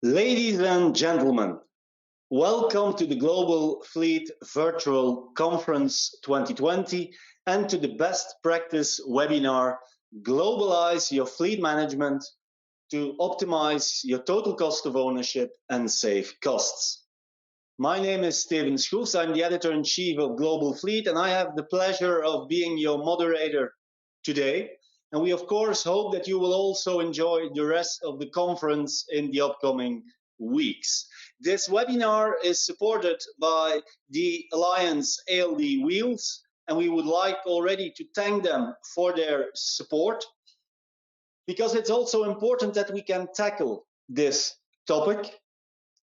Ladies and gentlemen, welcome to the Global Fleet Virtual Conference 2020 and to the best practice webinar, Globalize Your Fleet Management to Optimize Your Total Cost of Ownership and Save Costs. My name is Steven Schroefs. I'm the Editor-in-Chief of Global Fleet, and I have the pleasure of being your moderator today. And we, of course, hope that you will also enjoy the rest of the conference in the upcoming weeks. This webinar is supported by the Alliance ALD Wheels, and we would like already to thank them for their support, because it's also important that we can tackle this topic,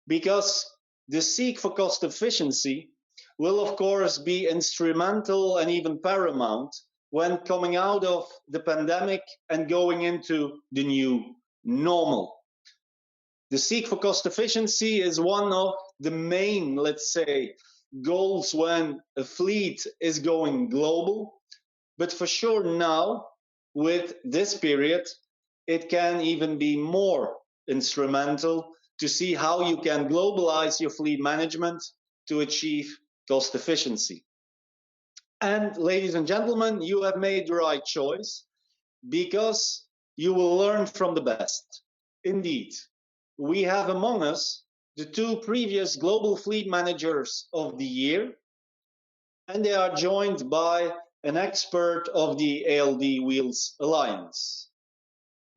because the seek for cost efficiency will, of course, be instrumental and even paramount when coming out of the pandemic and going into the new normal. The seek for cost efficiency is one of the main, let's say, goals when a fleet is going global. But for sure now, with this period, it can even be more instrumental to see how you can globalize your fleet management to achieve cost efficiency. And ladies and gentlemen, you have made the right choice, because you will learn from the best. Indeed, we have among us the two previous Global Fleet Managers of the Year, and they are joined by an expert of the ALD Wheels Alliance.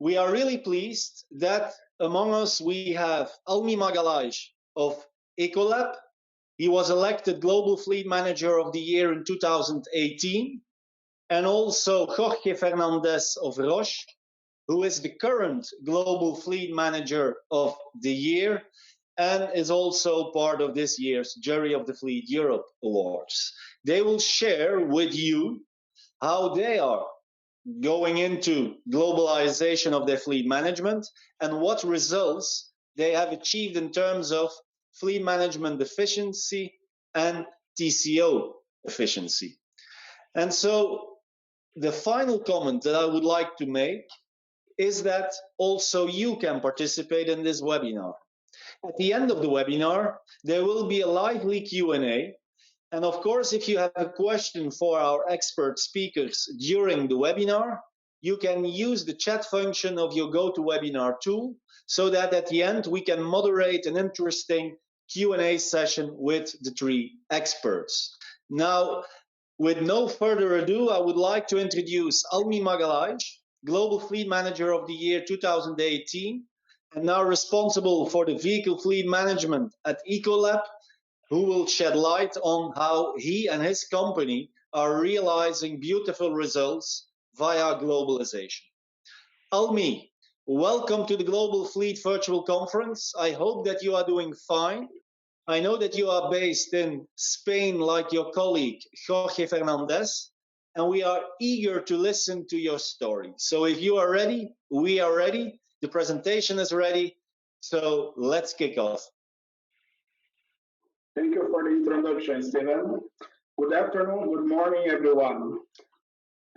We are really pleased that among us we have Almy Magalhaes of Ecolab. He was elected Global Fleet Manager of the Year in 2018. And also Jorge Fernandez of Roche, who is the current Global Fleet Manager of the Year and is also part of this year's Jury of the Fleet Europe Awards. They will share with you how they are going into globalization of their fleet management and what results they have achieved in terms of fleet management efficiency and TCO efficiency. And so the final comment that I would like to make is that also you can participate in this webinar. At the end of the webinar, there will be a lively Q&A. And of course, if you have a question for our expert speakers during the webinar, you can use the chat function of your GoToWebinar tool so that at the end we can moderate an interesting Q&A session with the three experts. Now, with no further ado, I would like to introduce Almy Magalhaes, Global Fleet Manager of the Year 2018, and now responsible for the vehicle fleet management at Ecolab, who will shed light on how he and his company are realizing beautiful results via globalization. Almy, welcome to the Global Fleet Virtual Conference. I hope that you are doing fine. I know that you are based in Spain like your colleague, Jorge Fernandez, and we are eager to listen to your story. So if you are ready, we are ready. The presentation is ready. So let's kick off. Thank you for the introduction, Steven. Good afternoon, good morning, everyone.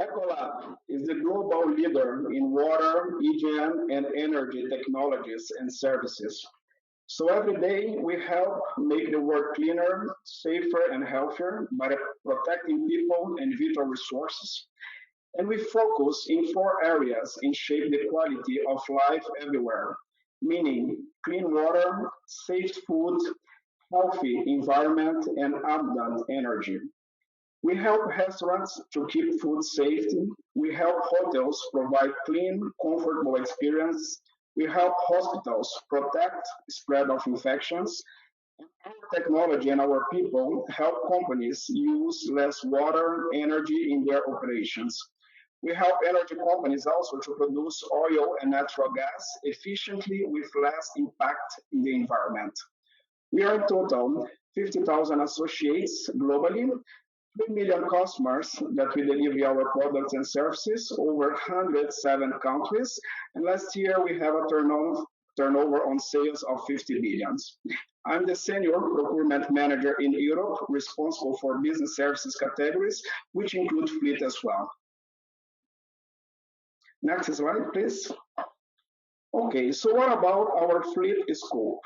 Ecolab is the global leader in water, EGM, and energy technologies and services. So every day we help make the world cleaner, safer, and healthier by protecting people and vital resources. And we focus in 4 areas in shape the quality of life everywhere, meaning clean water, safe food, healthy environment, and abundant energy. We help restaurants to keep food safety. We help hotels provide clean, comfortable experience. We help hospitals protect spread of infections. Our technology and our people help companies use less water, energy in their operations. We help energy companies also to produce oil and natural gas efficiently with less impact in the environment. We are in total 50,000 associates globally, 3 million customers that we deliver our products and services over 107 countries. And last year we have a turnover on sales of 50 billion. I'm the Senior Procurement Manager in Europe, responsible for business services categories, which include fleet as well. Next slide, please. Okay, so what about our fleet scope?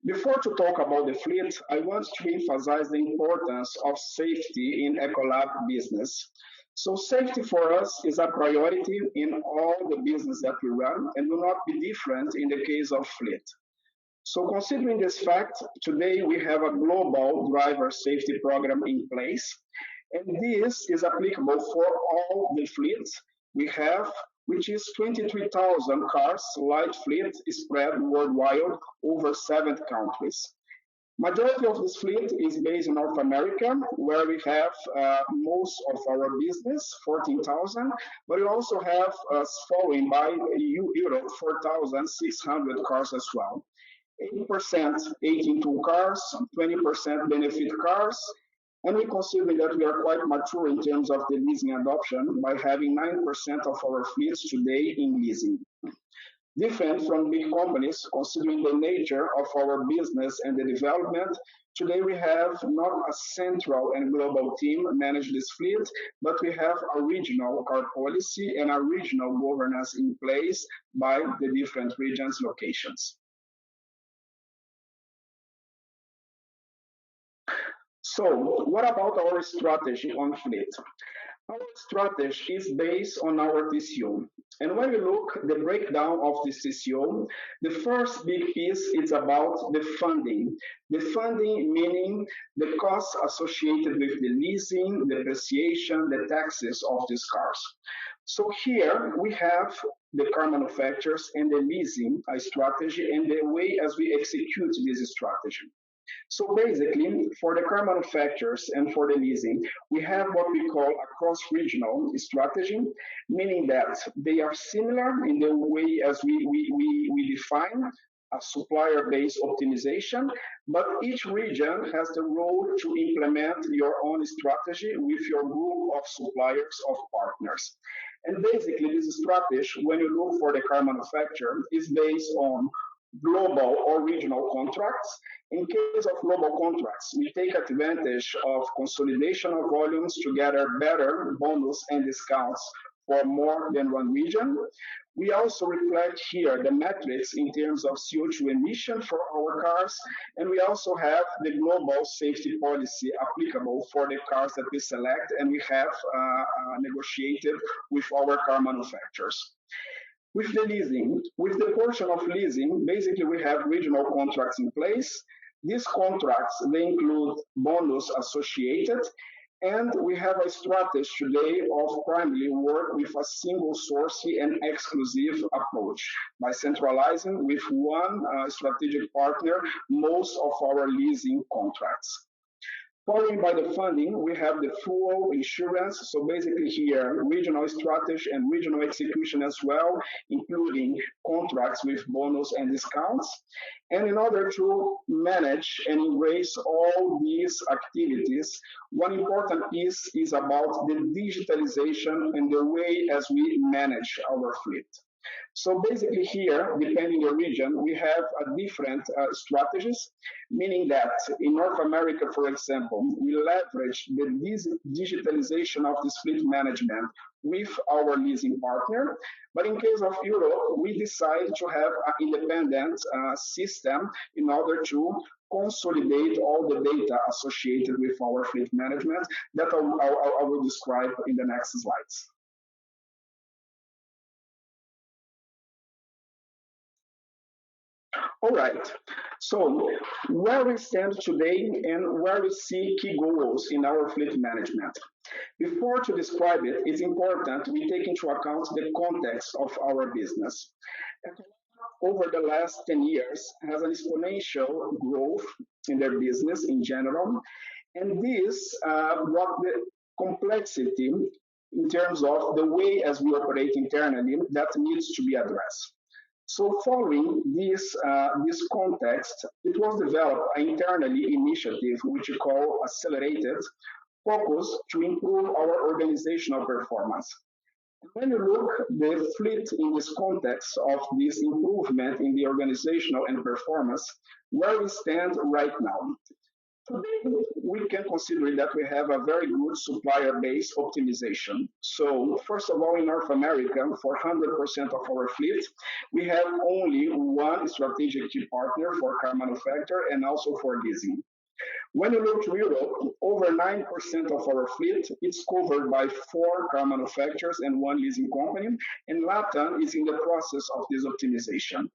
Before to talk about the fleet, I want to emphasize the importance of safety in Ecolab business. So safety for us is a priority in all the business that we run and will not be different in the case of fleet. So considering this fact, today we have a global driver safety program in place, and this is applicable for all the fleets we have, which is 23,000 cars, light fleet spread worldwide over 7 countries. Majority of this fleet is based in North America, where we have most of our business, 14,000, but we also have following by Europe, 4,600 cars as well. 80% 18-tool cars, 20% benefit cars, and we consider that we are quite mature in terms of the leasing adoption by having 9% of our fleets today in leasing. Different from big companies, considering the nature of our business and the development, today we have not a central and global team manage this fleet, but we have a regional car policy and a regional governance in place by the different regions locations. So, what about our strategy on fleet? Our strategy is based on our TCO. And when we look the breakdown of the TCO, the first big piece is about the funding. The funding meaning the costs associated with the leasing, the depreciation, the taxes of these cars. So here we have the car manufacturers and the leasing strategy and the way as we execute this strategy. So basically, for the car manufacturers and for the leasing, we have what we call a cross-regional strategy, meaning that they are similar in the way as we define a supplier-based optimization, but each region has the role to implement your own strategy with your group of suppliers, of partners. And basically, this strategy, when you look for the car manufacturer, is based on global or regional contracts. In case of global contracts, we take advantage of consolidation of volumes to gather better bonus and discounts for more than one region. We also reflect here the metrics in terms of CO2 emission for our cars, and we also have the global safety policy applicable for the cars that we select and we have negotiated with our car manufacturers. With the leasing, with the portion of leasing, basically we have regional contracts in place. These contracts, they include bonus associated, and we have a strategy today of primarily work with a single sourcing and exclusive approach by centralizing with one strategic partner most of our leasing contracts. Following by the funding, we have the full insurance. So basically here, regional strategy and regional execution as well, including contracts with bonus and discounts. And in order to manage and embrace all these activities, one important piece is about the digitalization and the way as we manage our fleet. So basically here, depending on the region, we have different strategies, meaning that in North America, for example, we leverage the digitalization of this fleet management with our leasing partner. But in case of Europe, we decide to have an independent system in order to consolidate all the data associated with our fleet management that I will describe in the next slides. All right, so where we stand today and where we see key goals in our fleet management. Before to describe it, it's important we take into account the context of our business. Over the last 10 years has an exponential growth in their business in general, and this what the complexity in terms of the way as we operate internally that needs to be addressed. So following this context, it was developed an internally initiative which we call Accelerated Focus to improve our organizational performance. When you look the fleet in this context of this improvement in the organizational and performance, where we stand right now. Today, we can consider that we have a very good supplier base optimization. So, first of all, in North America, for 100% of our fleet, we have only one strategic key partner for car manufacturer and also for leasing. When you look to Europe, over 9% of our fleet is covered by four car manufacturers and one leasing company, and LATAM is in the process of this optimization.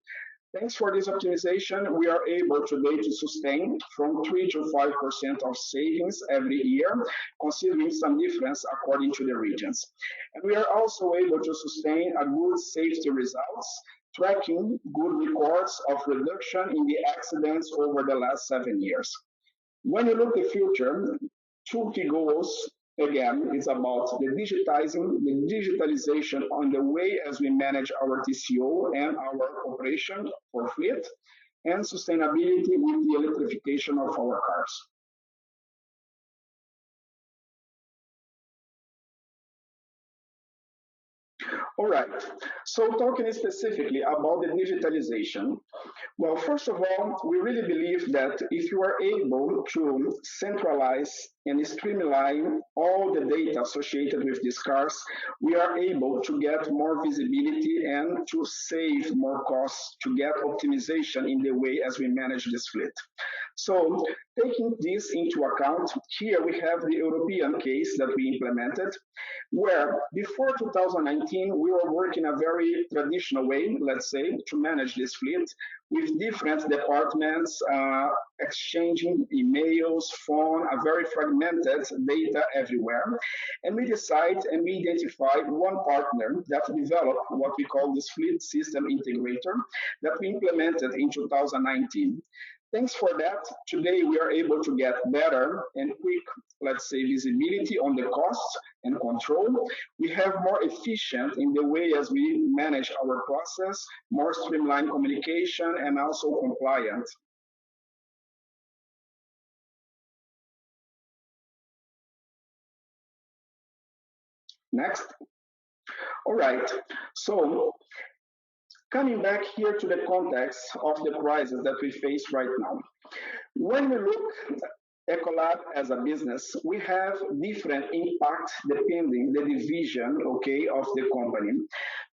Thanks for this optimization, we are able today to sustain from 3 to 5% of savings every year, considering some difference according to the regions. And we are also able to sustain a good safety results, tracking good records of reduction in the accidents over the last 7 years. When you look at the future, two key goals again is about the digitalization on the way as we manage our TCO and our operation for fleet, and sustainability with the electrification of our cars. All right, so talking specifically about the digitalization, well, first of all, we really believe that if you are able to centralize and streamline all the data associated with these cars, we are able to get more visibility and to save more costs, to get optimization in the way as we manage this fleet. So, taking this into account, here we have the European case that we implemented, where before 2019 we were working a very traditional way, let's say, to manage this fleet with different departments exchanging emails, phone, a very fragmented data everywhere. And we decide and we identified one partner that developed what we call this fleet system integrator that we implemented in 2019. Thanks for that, today we are able to get better and quick, let's say, visibility on the costs and control. We have more efficient in the way as we manage our process, more streamlined communication, and also compliant. Next. All right, so coming back here to the context of the crisis that we face right now. When we look at Ecolab as a business, we have different impacts depending the division, okay, of the company.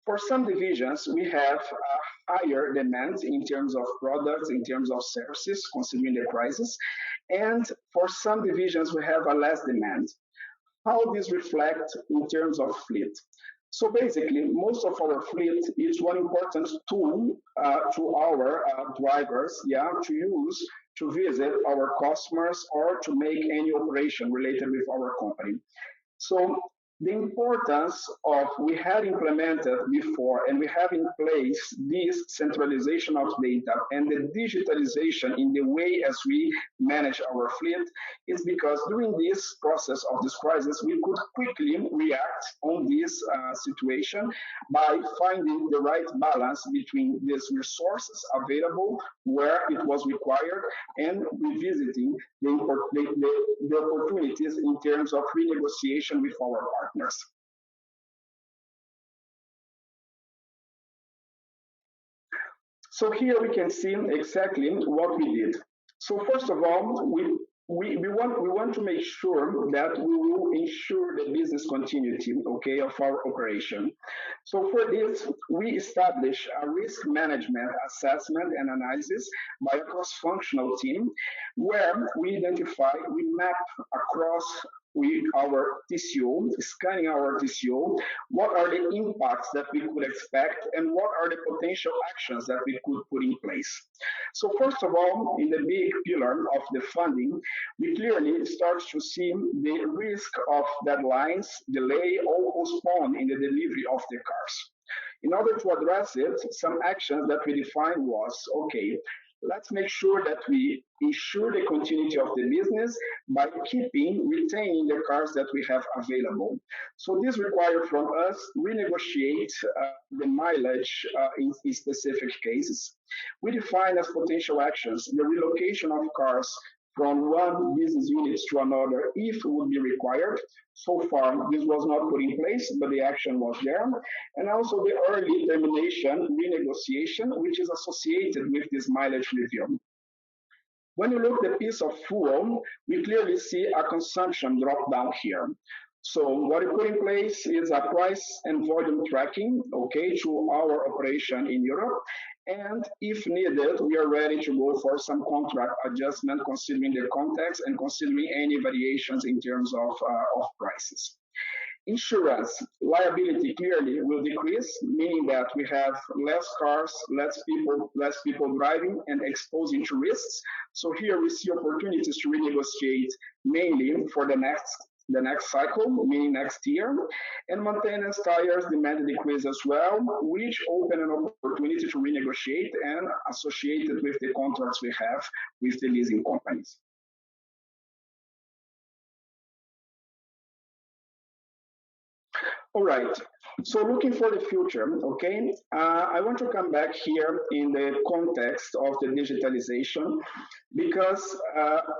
For some divisions, we have a higher demand in terms of products, in terms of services, considering the crisis, and for some divisions, we have a less demand. How this reflects in terms of fleet? So basically, most of our fleet is one important tool to our drivers, yeah, to use to visit our customers or to make any operation related with our company. So the importance of we had implemented before and we have in place this centralization of data and the digitalization in the way as we manage our fleet is because during this process of this crisis, we could quickly react on this situation by finding the right balance between these resources available where it was required and revisiting the opportunities in terms of renegotiation with our partners. So here we can see exactly what we did. So first of all, we want to make sure that we will ensure the business continuity, okay, of our operation. So for this, we establish a risk management assessment and analysis by a cross-functional team where we identify, we map across our TCO, scanning our TCO, what are the impacts that we could expect and what are the potential actions that we could put in place. So first of all, in the big pillar of the funding, we clearly start to see the risk of deadlines, delay, or postpone in the delivery of the cars. In order to address it, some actions that we defined was, okay, let's make sure that we ensure the continuity of the business by retaining the cars that we have available. So this requires from us renegotiate the mileage in specific cases. We define as potential actions the relocation of cars from one business unit to another if it would be required. So far, this was not put in place, but the action was there. And also the early termination renegotiation, which is associated with this mileage review. When you look at the piece of fuel, we clearly see a consumption drop down here. So what we put in place is a price and volume tracking, okay, to our operation in Europe. And if needed, we are ready to go for some contract adjustment considering the context and considering any variations in terms of prices. Insurance liability clearly will decrease, meaning that we have less cars, less people driving and exposing to risks. So here we see opportunities to renegotiate mainly for the next cycle, meaning next year, and maintenance tires demand decrease as well, which open an opportunity to renegotiate and associated with the contracts we have with the leasing companies. All right. So looking for the future, okay, I want to come back here in the context of the digitalization because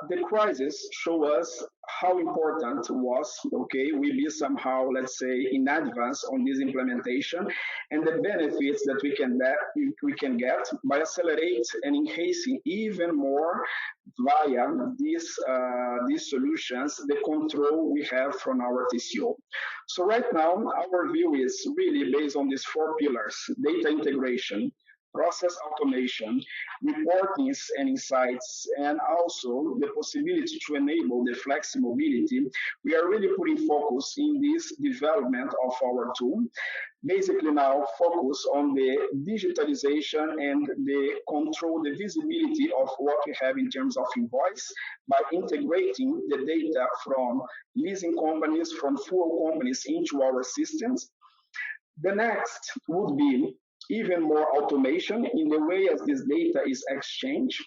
the crisis show us how important was, okay, we be somehow, let's say, in advance on this implementation and the benefits that we can get by accelerate and enhancing even more via these solutions the control we have from our TCO. So right now, our view is really based on these four pillars: data integration, process automation, reportings and insights, and also the possibility to enable the flexibility. We are really putting focus in this development of our tool. Basically now focus on the digitalization and the control, the visibility of what we have in terms of invoice by integrating the data from leasing companies, from fuel companies into our systems. The next would be even more automation in the way as this data is exchanged.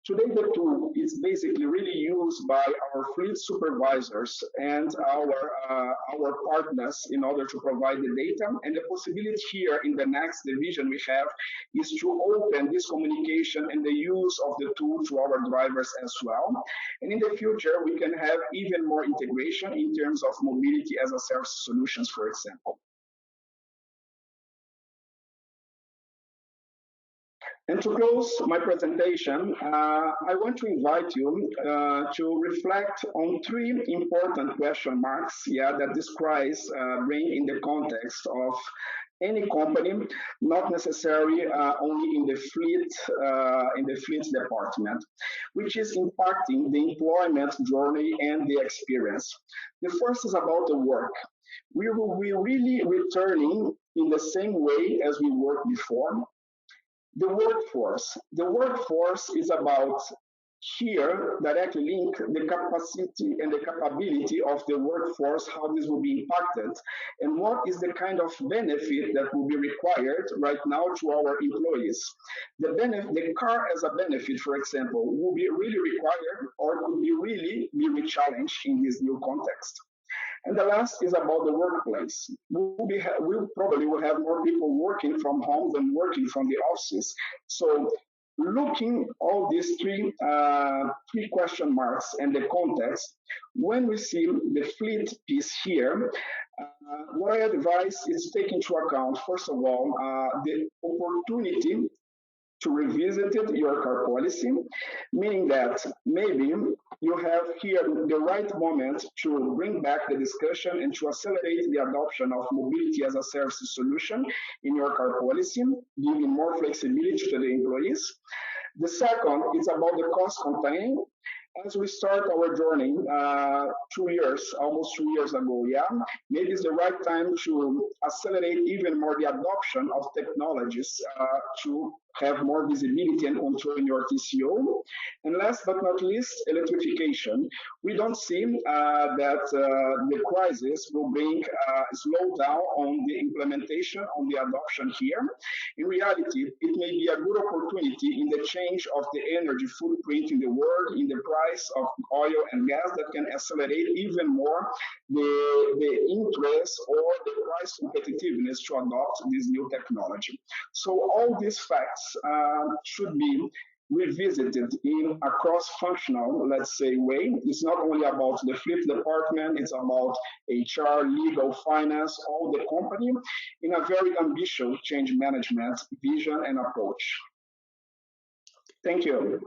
Today, the tool is basically really used by our fleet supervisors and our partners in order to provide the data. And the possibility here in the next division we have is to open this communication and the use of the tool to our drivers as well. And in the future, we can have even more integration in terms of mobility as a service solutions, for example. And to close my presentation, I want to invite you to reflect on three important question marks, that this crisis bring in the context of any company, not necessarily only in the fleet department, which is impacting the employment journey and the experience. The first is about the work. We will be really returning in the same way as we worked before. The workforce is about here directly link the capacity and the capability of the workforce, how this will be impacted, and what is the kind of benefit that will be required right now to our employees. The car as a benefit, for example, will be really required or could be really be challenged in this new context. And the last is about the workplace. We probably will have more people working from home than working from the offices. So looking all these three question marks and the context, when we see the fleet piece here, what I advise is take into account, first of all, the opportunity to revisit your car policy, meaning that maybe you have here the right moment to bring back the discussion and to accelerate the adoption of mobility as a service solution in your car policy, giving more flexibility to the employees. The second is about the cost containing. As we start our journey 2 years, almost 2 years ago, maybe it's the right time to accelerate even more the adoption of technologies to have more visibility and control in your TCO. And last but not least, electrification. We don't see that the crisis will bring a slowdown on the implementation, on the adoption here. In reality, it may be a good opportunity in the change of the energy footprint in the world, in the price of oil and gas that can accelerate even more the interest or the price competitiveness to adopt this new technology. So all these facts should be revisited in a cross-functional, let's say, way. It's not only about the fleet department, it's about HR, legal, finance, all the company, in a very ambitious change management vision and approach. Thank you.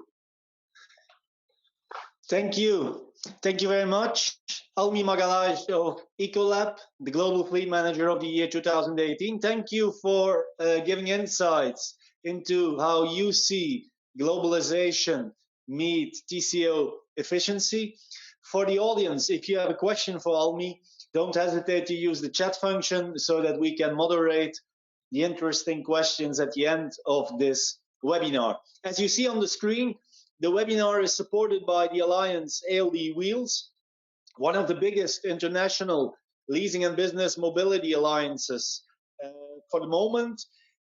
Thank you. Thank you very much. Almy Magalhaes of Ecolab, the Global Fleet Manager of the year 2018. Thank you for giving insights into how you see globalization meet TCO efficiency. For the audience, if you have a question for Almy, don't hesitate to use the chat function so that we can moderate the interesting questions at the end of this webinar. As you see on the screen, the webinar is supported by the Alliance ALD Wheels, one of the biggest international leasing and business mobility alliances for the moment.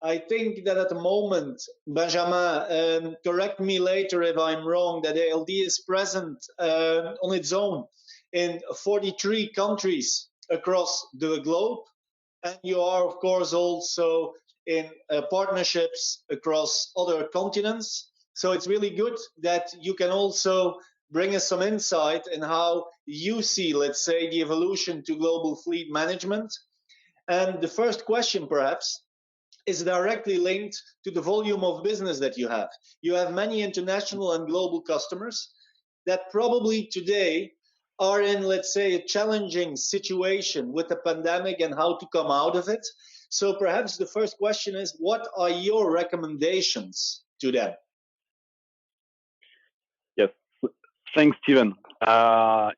I think that at the moment, Benjamin, correct me later if I'm wrong, that ALD is present on its own in 43 countries across the globe. And you are, of course, also in partnerships across other continents. So it's really good that you can also bring us some insight in how you see, let's say, the evolution to global fleet management. And the first question, perhaps, is directly linked to the volume of business that you have. You have many international and global customers that probably today are in, let's say, a challenging situation with the pandemic and how to come out of it. So perhaps the first question is, what are your recommendations to them? Yes, thanks, Steven.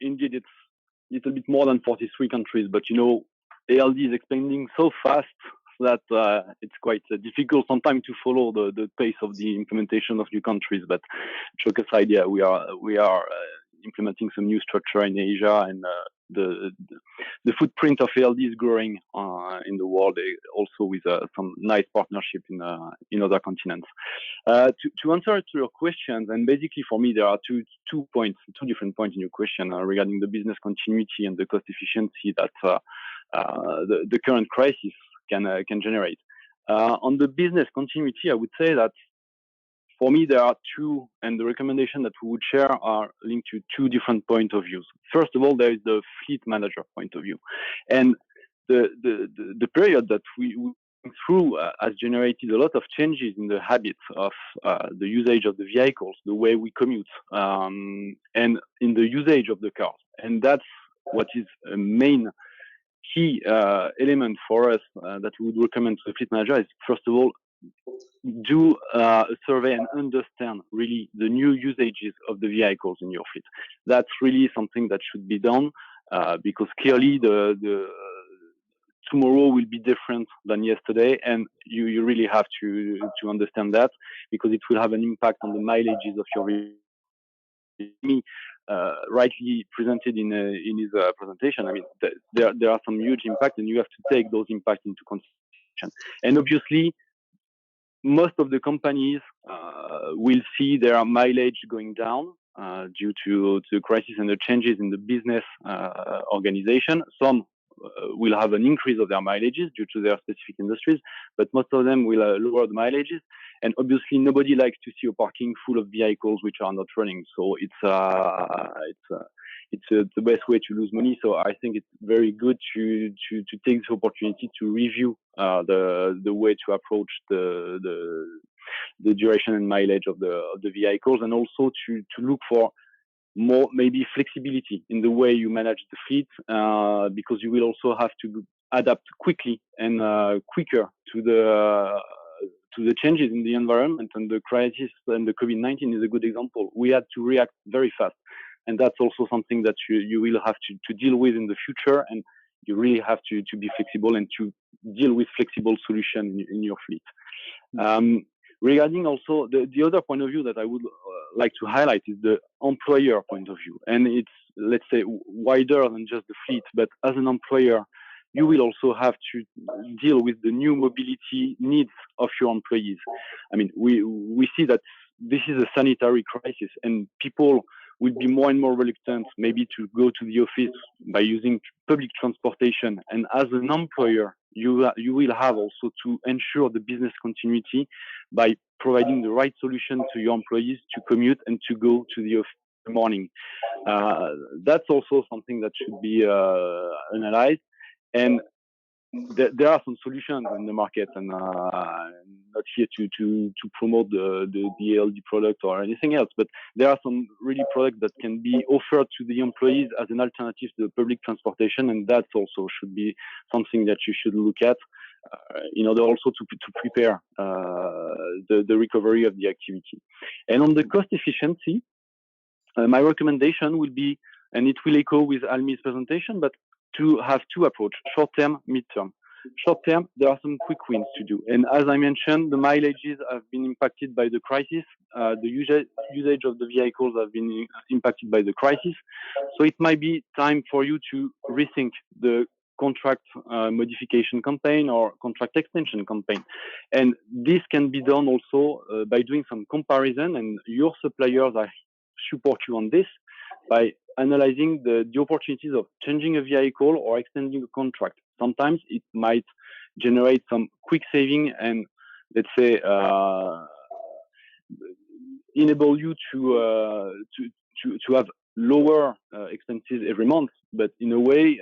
Indeed, it's a little bit more than 43 countries, but ALD is expanding so fast that it's quite difficult sometimes to follow the pace of the implementation of new countries. But joke aside, yeah, we are implementing some new structure in Asia, and the footprint of ALD is growing in the world, also with some nice partnership in other continents. To answer to your questions, and basically for me there are two different points in your question regarding the business continuity and the cost efficiency that the current crisis can generate. On the business continuity, I would say that for me, there are two, and the recommendation that we would share are linked to two different points of view. First of all, there is the fleet manager point of view, and the period that we went through has generated a lot of changes in the habits of the usage of the vehicles, the way we commute, and in the usage of the cars, and that's what is a main key element for us that we would recommend to the fleet manager is, first of all, do a survey and understand really the new usages of the vehicles in your fleet. That's really something that should be done because clearly the tomorrow will be different than yesterday, and you really have to understand that because it will have an impact on the mileages of your vehicle. Rightly presented in his presentation, I mean, there are some huge impacts, and you have to take those impacts into consideration. And obviously, most of the companies will see their mileage going down due to the crisis and the changes in the business organization. Some will have an increase of their mileages due to their specific industries, but most of them will lower the mileages. And obviously, nobody likes to see a parking full of vehicles which are not running. So it's the best way to lose money. So I think it's very good to take this opportunity to review the way to approach the duration and mileage of the vehicles, and also to look for more maybe flexibility in the way you manage the fleet, because you will also have to adapt quickly and quicker to the changes in the environment, and the crisis and the COVID-19 is a good example. We had to react very fast, and that's also something that you will have to deal with in the future, and you really have to be flexible and to deal with flexible solutions in your fleet. Regarding also the other point of view that I would like to highlight is the employer point of view, and it's, let's say, wider than just the fleet, but as an employer, you will also have to deal with the new mobility needs of your employees. I mean, we see that this is a sanitary crisis, and people will be more and more reluctant maybe to go to the office by using public transportation. And as an employer, you will have also to ensure the business continuity by providing the right solution to your employees to commute and to go to the office in the morning. That's also something that should be analyzed. And there are some solutions in the market, and not here to promote the ALD product or anything else, but there are some really products that can be offered to the employees as an alternative to the public transportation, and that also should be something that you should look at in order also to prepare the recovery of the activity. And on the cost efficiency, my recommendation will be, and it will echo with Almy's presentation, but to have two approaches, short-term, mid-term. Short-term, there are some quick wins to do. And as I mentioned, the mileages have been impacted by the crisis. The usage of the vehicles have been impacted by the crisis. So it might be time for you to rethink the contract modification campaign or contract extension campaign. And this can be done also by doing some comparison, and your suppliers support you on this by analyzing the opportunities of changing a vehicle or extending a contract. Sometimes it might generate some quick saving and, let's say, enable you to have lower expenses every month. But in a way,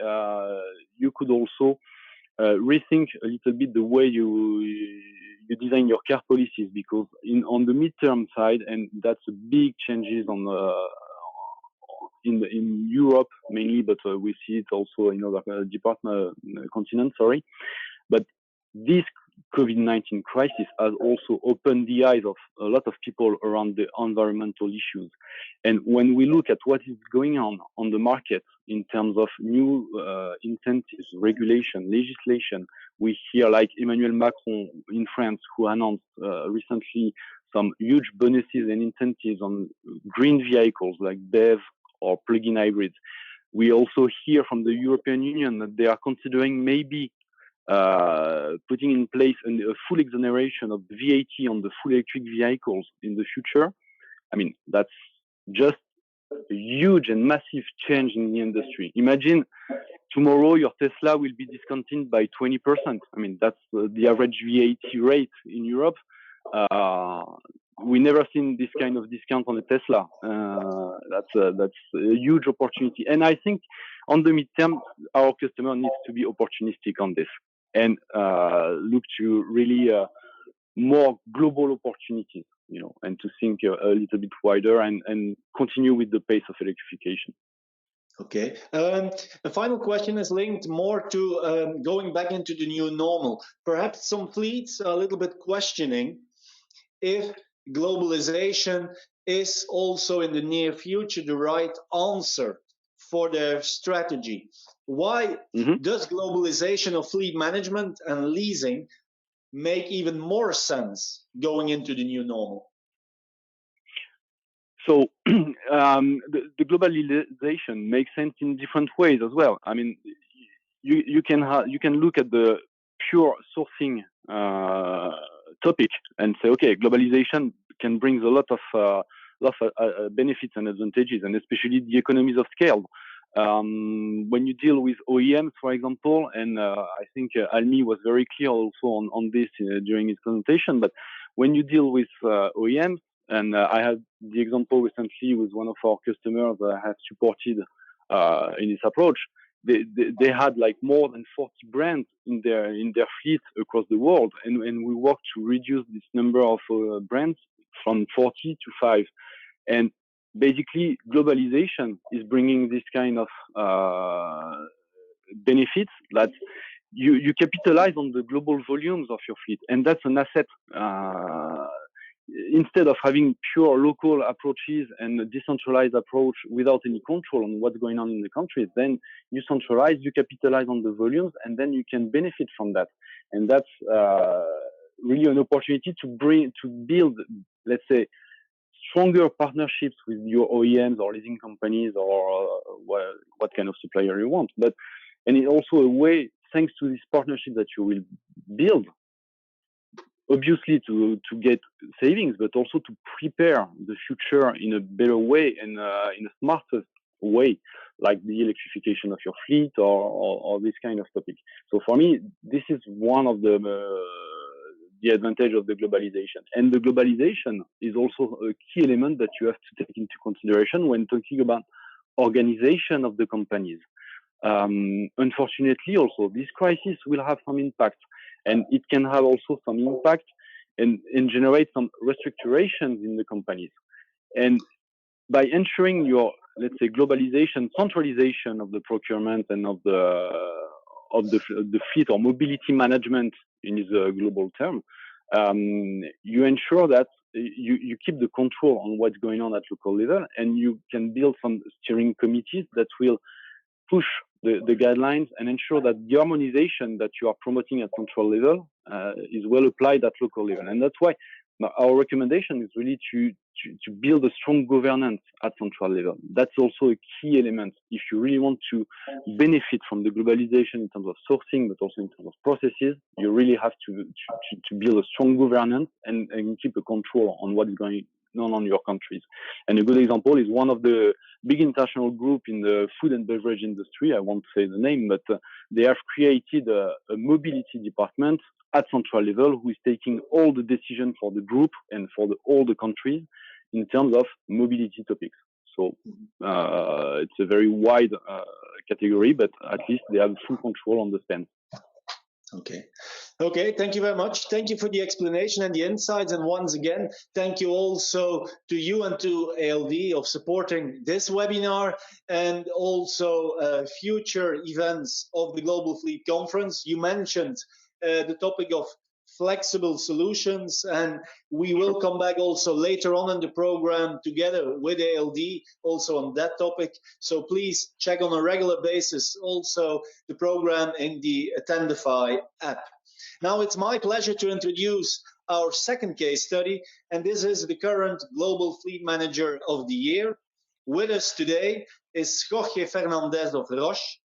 you could also rethink a little bit the way you design your care policies, because on the midterm side, and that's a big changes on in Europe mainly, but we see it also in other continents. But this COVID-19 crisis has also opened the eyes of a lot of people around the environmental issues. And when we look at what is going on the market in terms of new incentives, regulation, legislation, we hear like Emmanuel Macron in France, who announced recently some huge bonuses and incentives on green vehicles like BEV or plug-in hybrids. We also hear from the European Union that they are considering maybe putting in place a full exoneration of VAT on the full electric vehicles in the future. I mean, that's just a huge and massive change in the industry. Imagine tomorrow your Tesla will be discounted by 20%. I mean, that's the average VAT rate in Europe. We never seen this kind of discount on a Tesla. That's a huge opportunity. And I think on the midterm, our customer needs to be opportunistic on this and look to really more global opportunities, and to think a little bit wider and continue with the pace of electrification. Okay. The final question is linked more to going back into the new normal. Perhaps some fleets are a little bit questioning if globalization is also in the near future the right answer for their strategy. Why does globalization of fleet management and leasing make even more sense going into the new normal? So the globalization makes sense in different ways as well. I mean, you can look at the pure sourcing topic and say, okay, globalization can bring a lot of benefits and advantages, and especially the economies of scale. When you deal with OEMs, for example, and I think Almy was very clear also on this during his presentation, but when you deal with OEMs, and I had the example recently with one of our customers that I have supported in this approach. They had like more than 40 brands in their fleet across the world, and we worked to reduce this number of brands from 40 to 5. And basically, globalization is bringing this kind of benefits that you capitalize on the global volumes of your fleet, and that's an asset. Instead of having pure local approaches and a decentralized approach without any control on what's going on in the countries, then you centralize, you capitalize on the volumes, and then you can benefit from that. And that's really an opportunity to build, let's say, stronger partnerships with your OEMs or leasing companies or what kind of supplier you want. And it's also a way, thanks to this partnership that you will build, obviously to get savings, but also to prepare the future in a better way and in a smarter way, like the electrification of your fleet or this kind of topic. So for me, this is one of the advantage of the globalization. And the globalization is also a key element that you have to take into consideration when talking about organization of the companies. Unfortunately, also this crisis will have some impact, and it can have also some impact and generate some restructurations in the companies. And by ensuring your, let's say, globalization, centralization of the procurement and of the fleet or mobility management in this global term, you ensure that you keep the control on what's going on at local level, and you can build some steering committees that will push the guidelines and ensure that the harmonization that you are promoting at central level is well applied at local level. And that's why our recommendation is really to build a strong governance at central level. That's also a key element if you really want to benefit from the globalization in terms of sourcing, but also in terms of processes. You really have to build a strong governance and keep a control on what is going on your countries. And a good example is one of the big international group in the food and beverage industry. I won't say the name, but they have created a mobility department at central level who is taking all the decisions for the group and for all the countries in terms of mobility topics. So it's a very wide category, but at least they have full control on the spend. Okay, thank you very much. Thank you for the explanation and the insights. And once again, thank you also to you and to ALD of supporting this webinar and also future events of the Global Fleet Conference. You mentioned the topic of flexible solutions, and we will come back also later on in the program together with ALD also on that topic. So please check on a regular basis also the program in the Attendify app. Now it's my pleasure to introduce our second case study, and this is the current Global Fleet Manager of the Year. With us today is Jorge Fernandez of Roche,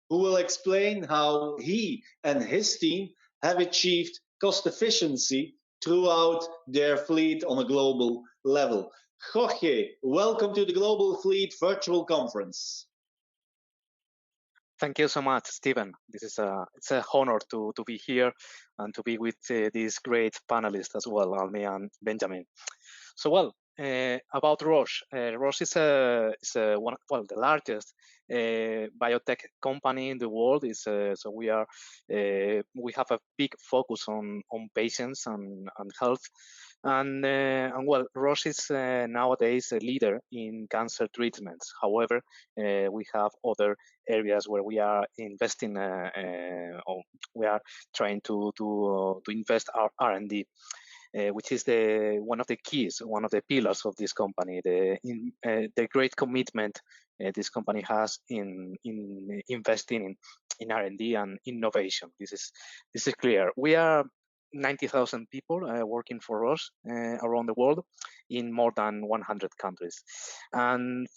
who will explain how he and his team have achieved cost efficiency throughout their fleet on a global level. Jorge, welcome to the Global Fleet Virtual Conference. Thank you so much, Stephen. It's an honor to be here and to be with these great panelists as well, Almy and Benjamin. So, well, about Roche. Roche is the largest biotech company in the world. So we have a big focus on patients and health. And well, Roche is nowadays a leader in cancer treatments. However, we have other areas where we are investing, or we are trying to invest our R&D. Which is one of the keys, one of the pillars of this company, the great commitment this company has in investing in R&D and innovation. This is clear. We are 90,000 people working for us around the world in more than 100 countries. And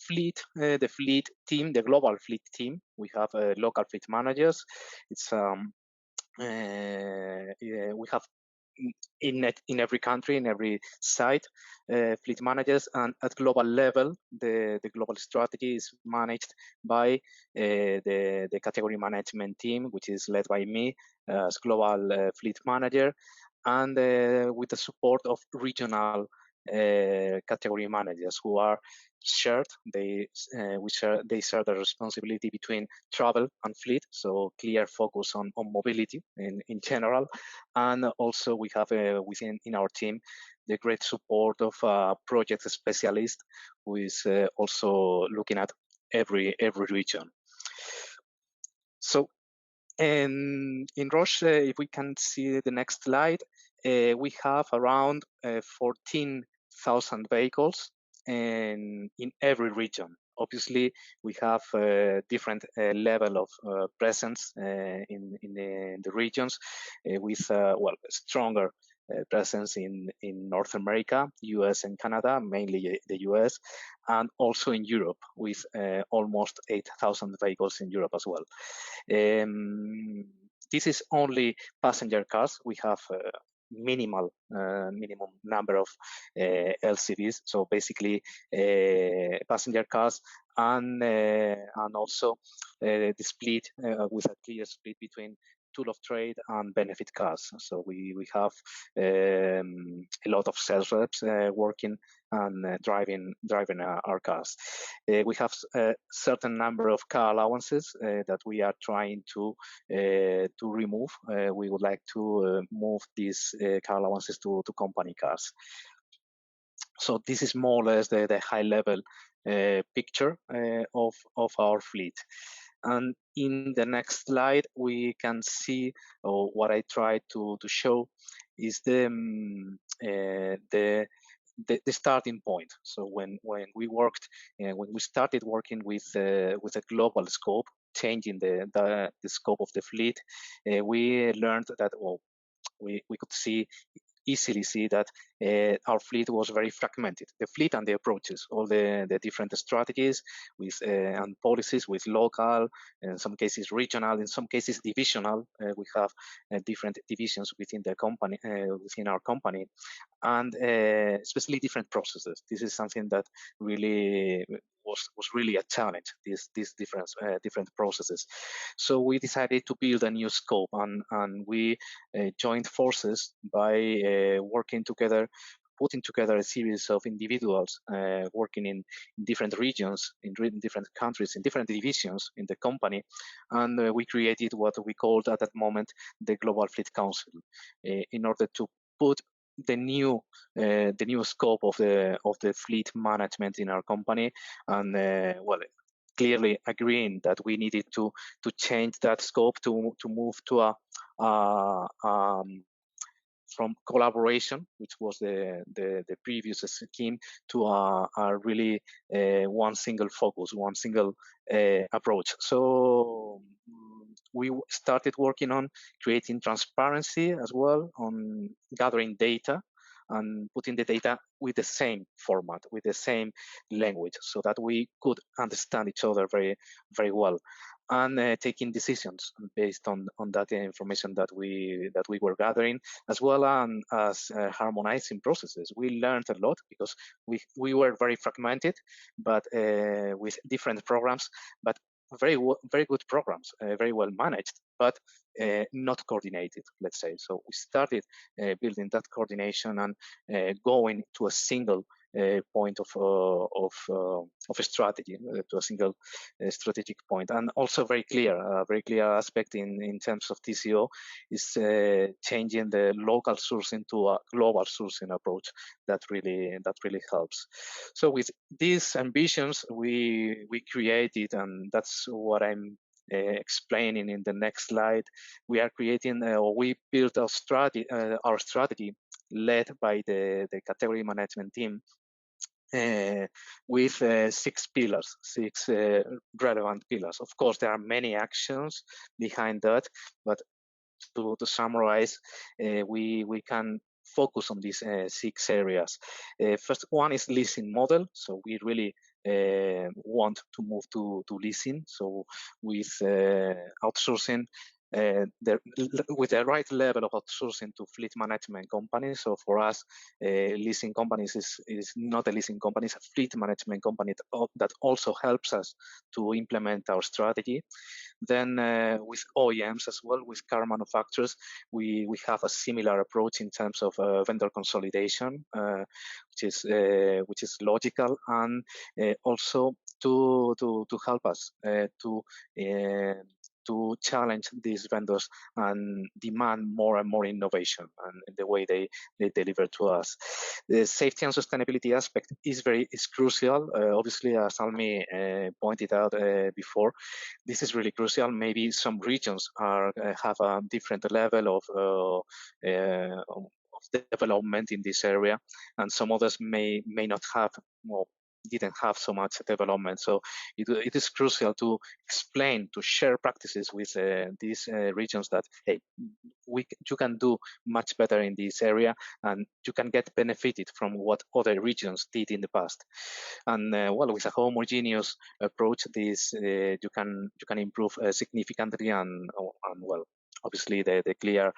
the fleet team, the global fleet team, we have local fleet managers. It's we have in every country, in every site, fleet managers, and at global level, the global strategy is managed by the category management team, which is led by me as global fleet manager, and with the support of regional category managers who are shared. They share the responsibility between travel and fleet, so clear focus on mobility in general. And also we have within our team the great support of a project specialist who is also looking at every region. So in Roche, if we can see the next slide, we have around 14,000 vehicles in every region. Obviously, we have different level of presence in the regions with stronger presence in North America, US and Canada, mainly the US, and also in Europe with almost 8,000 vehicles in Europe as well. This is only passenger cars. We have minimum number of LCVs, so basically passenger cars, and also the split with a clear split between tool of trade and benefit cars. So we have 11 lot of sales reps working and driving our cars. We have a certain number of car allowances that we are trying to remove. We would like to move these car allowances to company cars. So this is more or less the high level picture of our fleet. And in the next slide, we can see, or what I tried to show is the starting point. So when we worked, when we started working with a global scope, changing the scope of the fleet, we learned that we could easily see that our fleet was very fragmented. The fleet and the approaches, all the different strategies with and policies with local, in some cases regional, in some cases divisional. We have different divisions within the company, within our company, and especially different processes. This is something that really was really a challenge, these different processes. So we decided to build a new scope, and we joined forces by working together, putting together a series of individuals working in different regions, in different countries, in different divisions in the company, and we created what we called at that moment the Global Fleet Council, in order to put the new scope of the fleet management in our company, and clearly agreeing that we needed to change that scope to move to a from collaboration, which was the previous scheme, to a really one single focus, one single approach. So we started working on creating transparency as well, on gathering data and putting the data with the same format, with the same language, so that we could understand each other very, very well, and taking decisions based on that information that we were gathering, as well as harmonizing processes. We learned a lot because we were very fragmented, but with different programs, but very good programs, very well managed, but not coordinated, let's say. So we started building that coordination and going to a single point of a strategy, to a single strategic point. And also very clear aspect in terms of TCO is changing the local sourcing to a global sourcing approach. That really helps. So with these ambitions, we created, and that's what I'm explaining in the next slide. We are creating, or we built our strategy led by the category management team, with 6 pillars, 6 relevant pillars. Of course, there are many actions behind that, but to summarize, we can focus on these 6 areas. First one is leasing model. So we really want to move to leasing. So with outsourcing, with the right level of outsourcing to fleet management companies. So for us, leasing companies is not a leasing company, it's a fleet management company that also helps us to implement our strategy. Then with OEMs as well, with car manufacturers, we have a similar approach in terms of vendor consolidation, which is logical, and also to help us to challenge these vendors and demand more and more innovation and the way they deliver to us. The safety and sustainability aspect is crucial. Obviously, as Almy pointed out before, this is really crucial. Maybe some regions have a different level of development in this area, and some others may not have, well, didn't have so much development. So it is crucial to explain, to share practices with these regions that, hey, you can do much better in this area, and you can get benefited from what other regions did in the past. And with a homogeneous approach, this you can improve significantly, and obviously the clear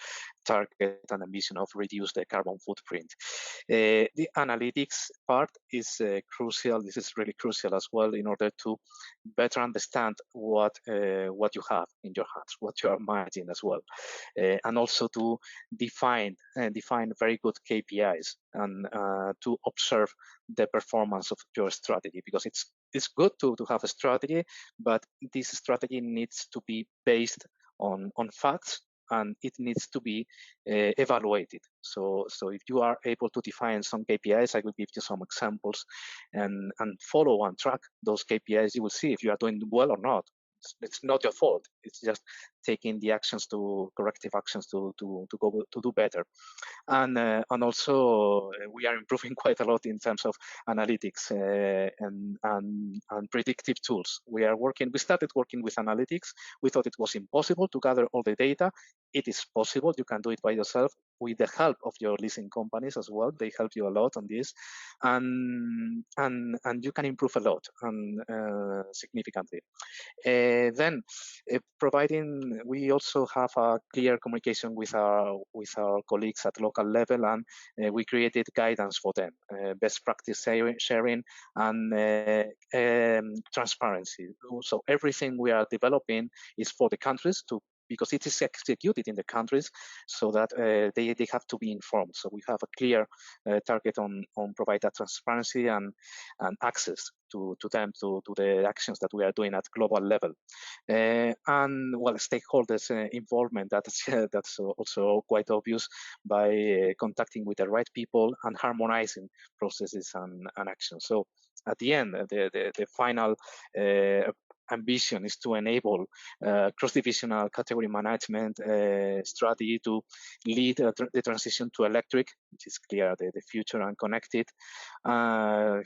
target and ambition of reduce the carbon footprint. The analytics part is crucial. This is really crucial as well in order to better understand what you have in your hands, what you are managing as well, and also to define very good KPIs and to observe the performance of your strategy, because it's good to have a strategy, but this strategy needs to be based on facts, and it needs to be evaluated. So if you are able to define some KPIs, I will give you some examples, and follow and track those KPIs, you will see if you are doing well or not. It's not your fault. It's just taking the actions corrective actions to go to do better. And also we are improving quite a lot in terms of analytics and predictive tools. We started working with analytics. We thought it was impossible to gather all the data. It is possible. You can do it by yourself with the help of your leasing companies as well. They help you a lot on this, and you can improve a lot and significantly. Then, providing, we also have a clear communication with our colleagues at local level, and we created guidance for them, best practice sharing, and transparency. So everything we are developing is for the countries because it is executed in the countries, so that they have to be informed. So we have a clear target on provide that transparency and access to them, to the actions that we are doing at global level. And well, stakeholders involvement, that's also quite obvious by contacting with the right people and harmonizing processes and actions. So at the end, the final ambition is to enable cross-divisional category management strategy to lead the transition to electric, which is clear the future and connected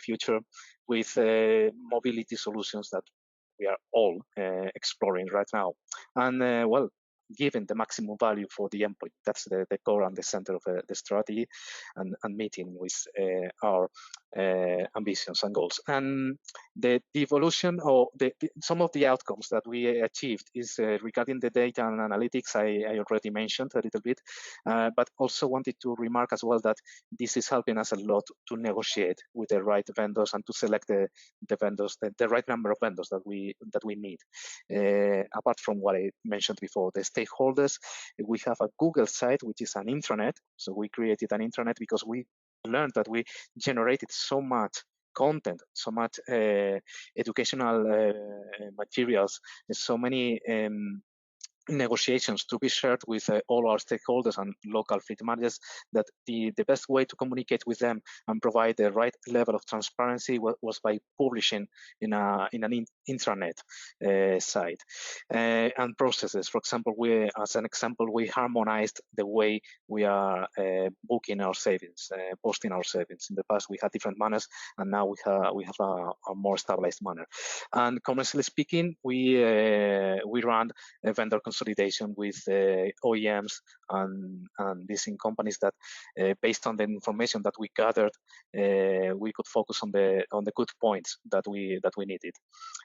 future, with mobility solutions that we are all exploring right now. And well, giving the maximum value for the employee. That's the core and the center of the strategy, and meeting with our ambitions and goals. And the evolution, or some of the outcomes that we achieved is regarding the data and analytics. I already mentioned a little bit, but also wanted to remark as well that this is helping us a lot to negotiate with the right vendors and to select the vendors, the right number of vendors that we need. Apart from what I mentioned before, the stakeholders, we have a Google site, which is an intranet. So we created an intranet because we learned that we generated so much content, so much educational materials, so many negotiations to be shared with all our stakeholders and local fleet managers, that the best way to communicate with them and provide the right level of transparency was by publishing in an intranet site and processes. For example, as an example, we harmonized the way we are booking our savings, posting our savings. In the past, we had different manners, and now we have a more stabilized manner. And commercially speaking, we run a vendor consolidation with OEMs and leasing companies that, based on the information that we gathered, we could focus on the good points that we needed.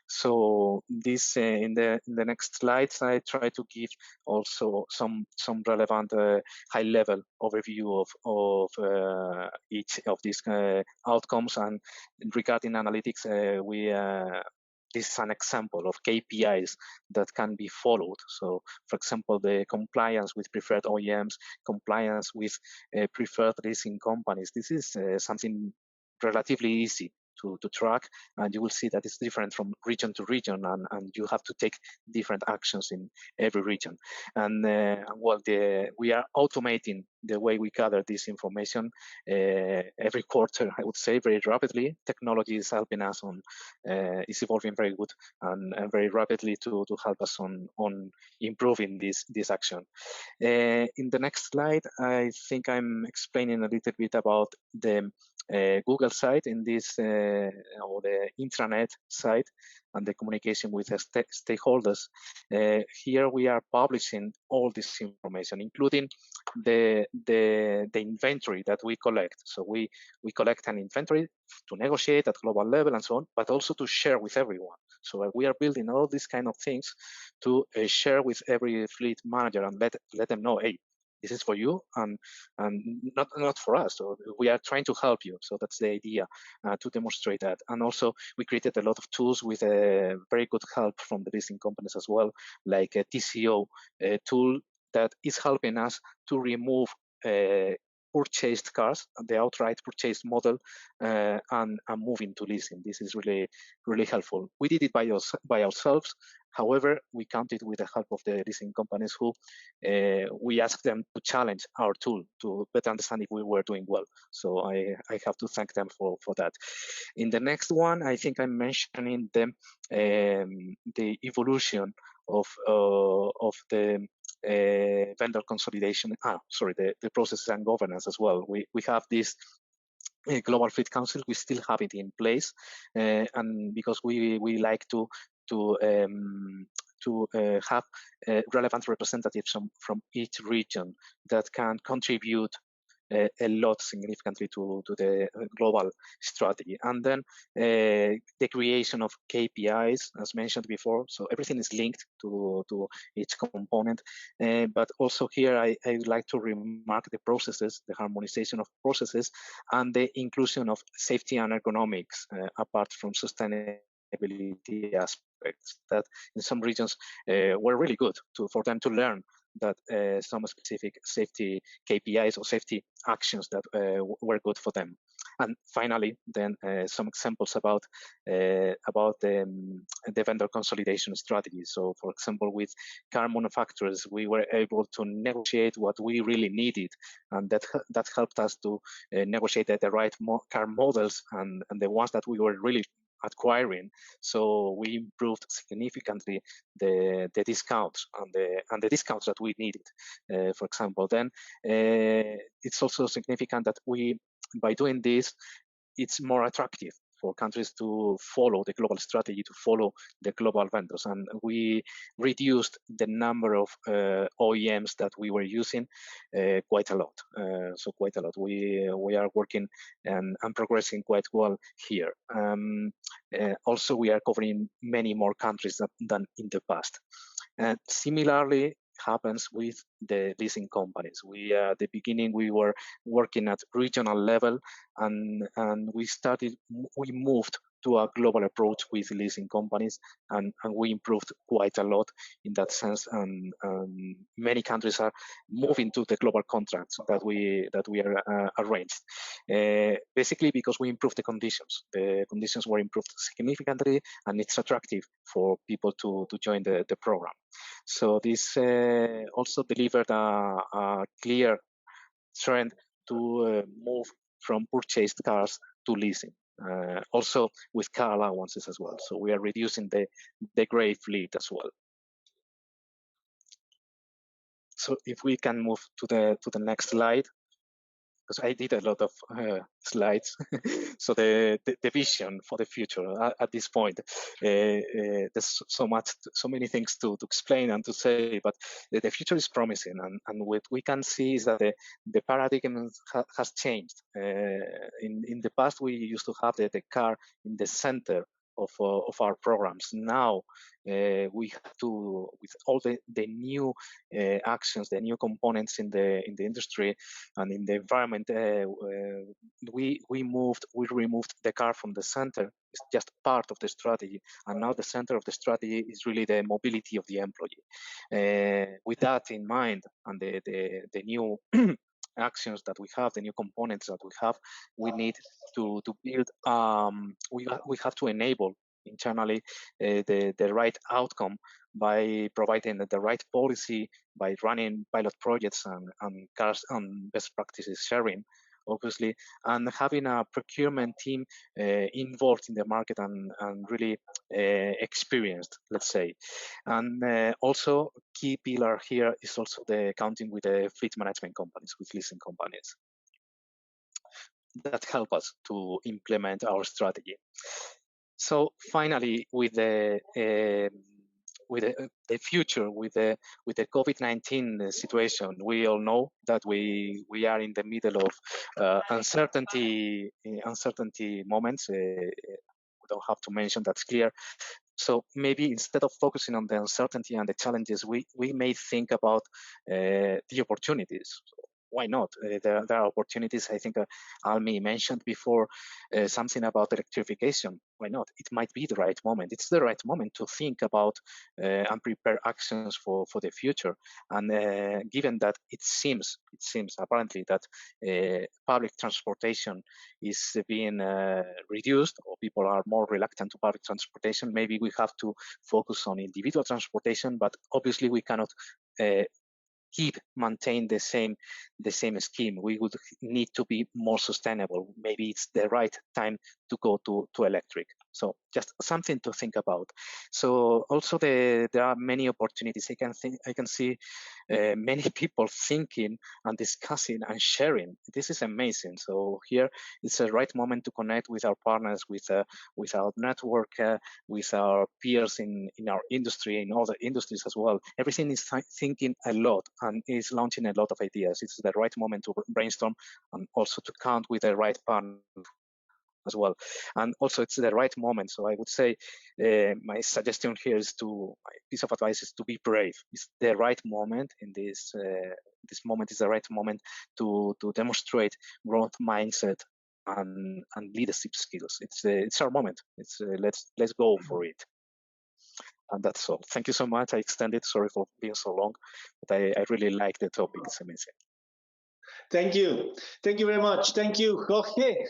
So this in the next slides, I try to give also some relevant high-level overview of each of these outcomes. And regarding analytics, this is an example of KPIs that can be followed. So, for example, the compliance with preferred OEMs, compliance with preferred leasing companies. This is something relatively easy to track, and you will see that it's different from region to region, and you have to take different actions in every region. And well, we are automating the way we gather this information every quarter, I would say, very rapidly. Technology is helping us is evolving very good and very rapidly to help us on improving this action. In the next slide, I think I'm explaining a little bit about the Google site in this, or the intranet site, and the communication with the stakeholders. Here we are publishing all this information, including the inventory that we collect. So we collect an inventory to negotiate at global level and so on, but also to share with everyone. So we are building all these kind of things to share with every fleet manager and let them know, hey, this is for you and not for us. So we are trying to help you. So that's the idea, to demonstrate that. And also we created a lot of tools with a very good help from the leasing companies as well, like a TCO tool that is helping us to remove purchased cars, the outright purchase model, and move into leasing. This is really helpful. We did it by ourselves. However, we counted with the help of the leasing companies who we asked them to challenge our tool to better understand if we were doing well. So I have to thank them for that. In the next one, I think I'm mentioning the evolution of the vendor consolidation. The processes and governance as well. We have this Global Fleet Council. We still have it in place, and because we like to have relevant representatives from each region that can contribute a lot significantly to the global strategy. And then the creation of KPIs, as mentioned before. So everything is linked to each component. But also here, I would like to remark the processes, the harmonization of processes, and the inclusion of safety and ergonomics, apart from sustainability aspects that in some regions were really good for them to learn that some specific safety KPIs or safety actions that were good for them. And finally, then some examples about the vendor consolidation strategy. So, for example, with car manufacturers, we were able to negotiate what we really needed, and that helped us to negotiate the right car models and the ones that we were really acquiring. So we improved significantly the discounts and the discounts that we needed. For example, then it's also significant that by doing this, it's more attractive for countries to follow the global strategy, to follow the global vendors. And we reduced the number of OEMs that we were using quite a lot. So quite a lot. We are working and progressing quite well here. Also, we are covering many more countries than in the past. And similarly, happens with the leasing companies. At the beginning, we were working at regional level, and we moved to a global approach with leasing companies, and we improved quite a lot in that sense. And many countries are moving to the global contracts that we are arranged. Basically, because we improved the conditions. The conditions were improved significantly, and it's attractive for people to join the program. So this also delivered a clear trend to move from purchased cars to leasing. Also with car allowances as well. So we are reducing the gray fleet as well. So if we can move to the next slide, because I did a lot of slides. So the vision for the future at this point, there's so many things to explain and to say, but the future is promising, and what we can see is that the paradigm has changed. In the past, we used to have the car in the center of our programs. Now we have to, with all the new actions, the new components in the industry and in the environment, we removed the car from the center. It's just part of the strategy, and now the center of the strategy is really the mobility of the employee. With that in mind, and the new actions that we have, the new components that we have, we need to build. We have to enable internally the right outcome by providing the right policy, by running pilot projects and cars and best practices sharing, obviously, and having a procurement team involved in the market and really experienced, let's say. And also, key pillar here is also the accounting with the fleet management companies, with leasing companies, that help us to implement our strategy. So finally, with the future, with the COVID-19 situation, we all know that we are in the middle of uncertainty moments. We don't have to mention, that's clear. So maybe instead of focusing on the uncertainty and the challenges, we may think about the opportunities. Why not? There are opportunities. I think Almy mentioned before something about electrification. Why not? It might be the right moment. It's the right moment to think about and prepare actions for the future. And given that it seems apparently that public transportation is being reduced, or people are more reluctant to public transportation, maybe we have to focus on individual transportation, but obviously we cannot maintain the same scheme. We would need to be more sustainable. Maybe it's the right time to go to electric. So just something to think about. So also there are many opportunities. I can see many people thinking and discussing and sharing. This is amazing. So here it's the right moment to connect with our partners, with our network, with our peers in our industry, in other industries as well. Everything is thinking a lot and is launching a lot of ideas. It's the right moment to brainstorm and also to count with the right partner as well. And also it's the right moment. So I would say my suggestion here is my piece of advice is to be brave. It's the right moment in this moment is the right moment to demonstrate growth mindset and leadership skills. It's our moment. Let's go for it. And that's all. Thank you so much. I extended. Sorry for being so long, but I really like the topic. It's amazing. Thank you. Thank you very much. Thank you, Jorge.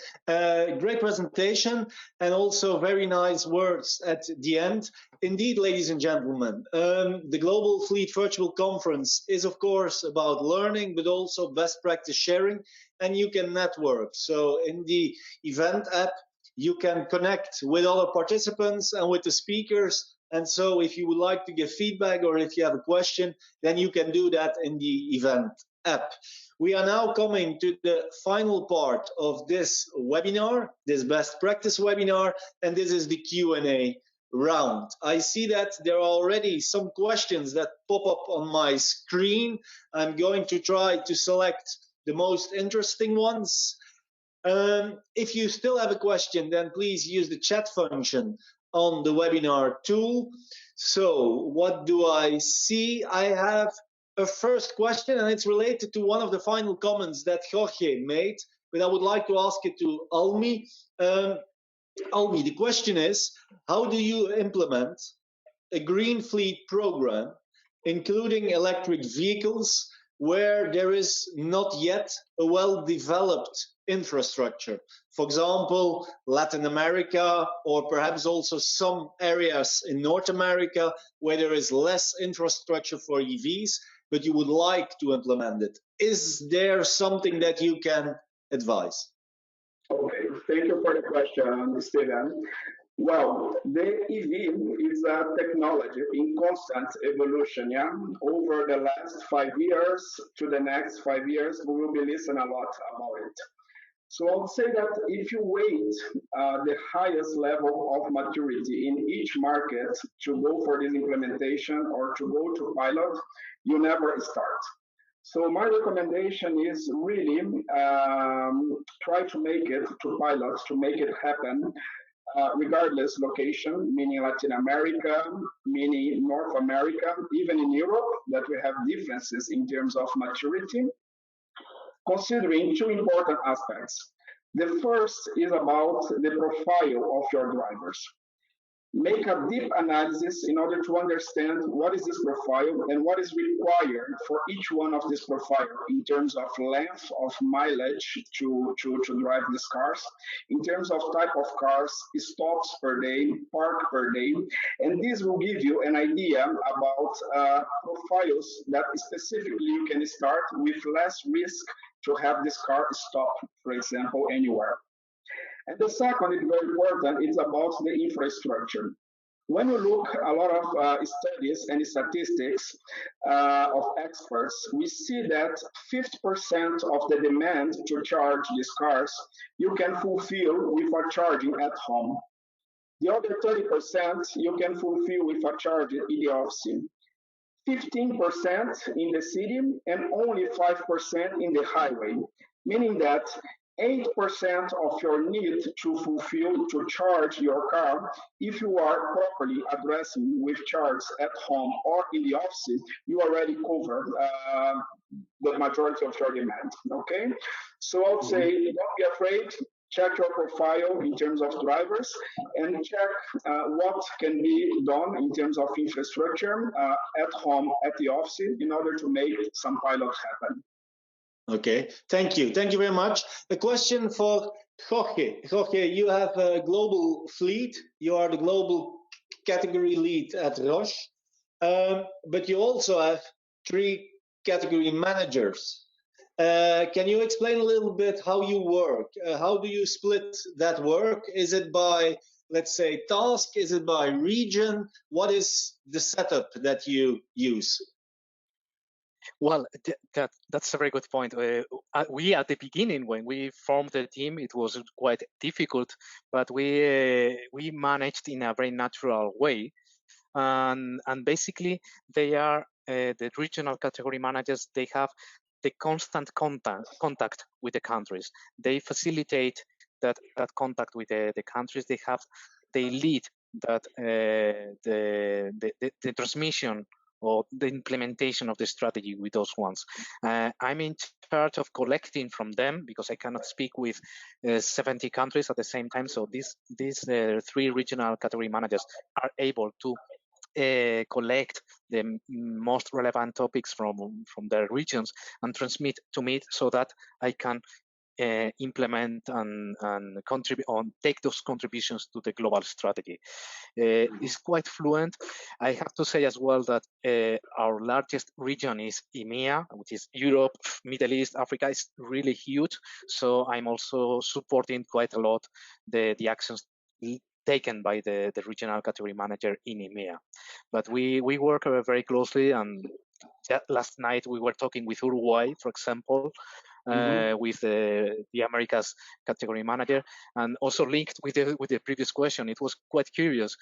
Great presentation and also very nice words at the end. Indeed, ladies and gentlemen, the Global Fleet Virtual Conference is, of course, about learning, but also best practice sharing, and you can network. So in the event app, you can connect with other participants and with the speakers. And so if you would like to give feedback or if you have a question, then you can do that in the event app. We are now coming to the final part of this webinar, this best practice webinar, and this is the Q&A round. I see that there are already some questions that pop up on my screen. I'm going to try to select the most interesting ones. If you still have a question, then please use the chat function on the webinar tool. So what do I see? I have a first question, and it's related to one of the final comments that Jorge made, but I would like to ask it to Almy. Almy, the question is, how do you implement a green fleet program, including electric vehicles, where there is not yet a well-developed infrastructure? For example, Latin America, or perhaps also some areas in North America where there is less infrastructure for EVs, but you would like to implement it. Is there something that you can advise? Okay, thank you for the question, Steven. Well, the EV is a technology in constant evolution. Yeah, over the last 5 years to the next 5 years, we will be listening a lot about it. So I would say that if you wait the highest level of maturity in each market to go for this implementation or to go to pilot, you never start. So my recommendation is really try to make it to pilots, to make it happen, regardless location, meaning Latin America, meaning North America, even in Europe, that we have differences in terms of maturity, considering two important aspects. The first is about the profile of your drivers. Make a deep analysis in order to understand what is this profile and what is required for each one of this profile in terms of length of mileage to drive these cars, in terms of type of cars, stops per day, park per day, and this will give you an idea about profiles that specifically you can start with less risk to have this car stop, for example, anywhere. And the second is very important, it's about the infrastructure. When you look a lot of studies and statistics of experts, we see that 50% of the demand to charge these cars, you can fulfill with a charging at home. The other 30% you can fulfill with a charge in the office. 15% in the city and only 5% in the highway, meaning that 8% of your need to fulfill to charge your car, if you are properly addressing with charge at home or in the office, you already cover the majority of your demand. Okay, so I would say don't be afraid. Check your profile in terms of drivers and check what can be done in terms of infrastructure at home, at the office, in order to make some pilots happen. Okay, thank you. Thank you very much. A question for Jorge. Jorge, you have a global fleet. You are the global category lead at Roche, but you also have 3 category managers. Can you explain a little bit how you work? How do you split that work? Is it by, let's say, task? Is it by region? What is the setup that you use? Well, that's a very good point. We at the beginning, when we formed the team, it was quite difficult, but we managed in a very natural way. And basically, they are the regional category managers. They have the constant contact with the countries. They facilitate that contact with the countries. They lead that the transmission or the implementation of the strategy with those ones. I'm in charge of collecting from them because I cannot speak with 70 countries at the same time. So these 3 regional category managers are able to collect the most relevant topics from their regions and transmit to me so that I can implement and contribute on take those contributions to the global strategy. It's quite fluent. I have to say as well that our largest region is EMEA, which is Europe, Middle East, Africa. Is really huge. So I'm also supporting quite a lot the actions taken by the regional category manager in EMEA. But we work very closely, and last night we were talking with Uruguay, for example, with the Americas category manager, and also linked with the previous question. It was quite curious.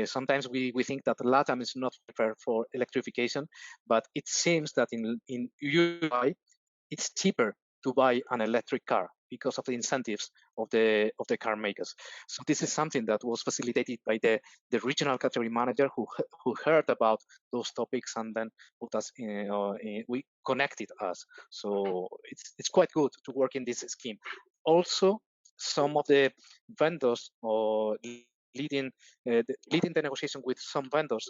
Sometimes we think that LATAM is not prepared for electrification, but it seems that in Uruguay it's cheaper to buy an electric car because of the incentives of the car makers. So this is something that was facilitated by the regional category manager who heard about those topics and then put us we connected us. So it's quite good to work in this scheme. Also, some of the vendors or leading the negotiation with some vendors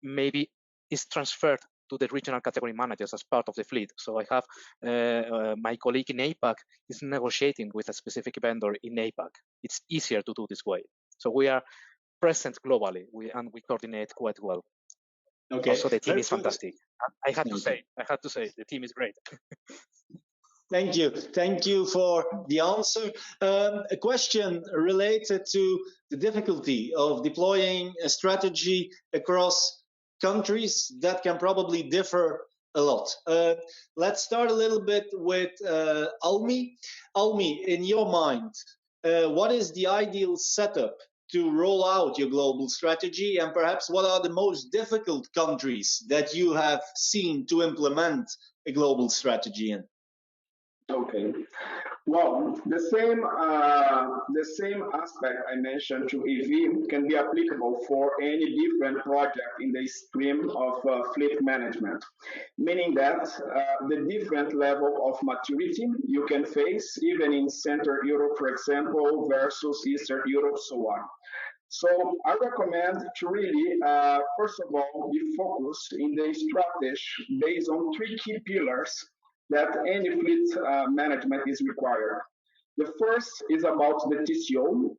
maybe is transferred to the regional category managers as part of the fleet. So I have my colleague in APAC is negotiating with a specific vendor in APAC. It's easier to do this way. So we are present globally, and we coordinate quite well. Okay. Also, the team is fantastic. I had to say, the team is great. Thank you for the answer. A question related to the difficulty of deploying a strategy across countries that can probably differ a lot. Let's start a little bit with Almy. Almy, in your mind, what is the ideal setup to roll out your global strategy, and perhaps what are the most difficult countries that you have seen to implement a global strategy in? Okay. Well, the same aspect I mentioned to EV can be applicable for any different project in the stream of fleet management, meaning that the different level of maturity you can face, even in Central Europe, for example, versus Eastern Europe, so on. So I recommend to really, first of all, be focused in the strategy based on 3 key pillars that any fleet management is required. The first is about the TCO.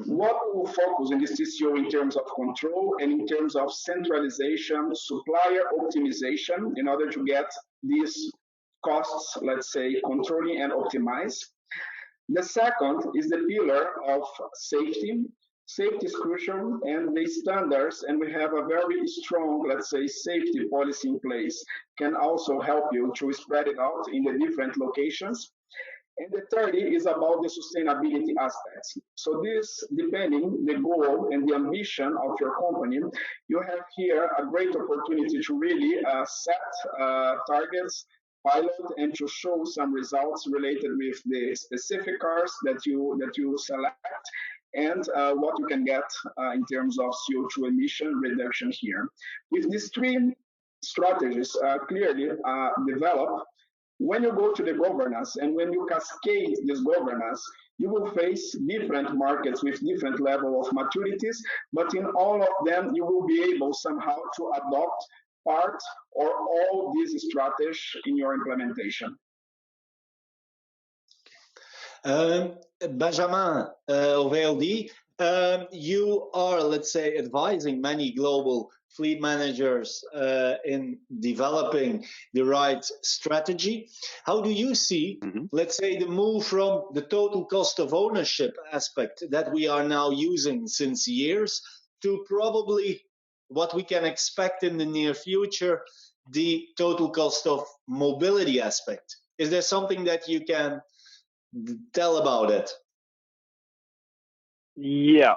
What will focus in this TCO in terms of control and in terms of centralization, supplier optimization, in order to get these costs, let's say, controlling and optimized. The second is the pillar of safety. Safety is crucial, and the standards, and we have a very strong, let's say, safety policy in place, can also help you to spread it out in the different locations. And the third is about the sustainability aspects. So this, depending the goal and the ambition of your company, you have here a great opportunity to really set targets pilot and to show some results related with the specific cars that you select and what you can get in terms of CO2 emission reduction here. With these three strategies clearly developed, when you go to the governance and when you cascade this governance, you will face different markets with different level of maturities, but in all of them, you will be able somehow to adopt part or all these strategies in your implementation. Benjamin of ALD, you are, let's say, advising many global fleet managers in developing the right strategy. How do you see, let's say, the move from the total cost of ownership aspect that we are now using since years to probably what we can expect in the near future, the total cost of mobility aspect? Is there something that you can tell about it? Yeah,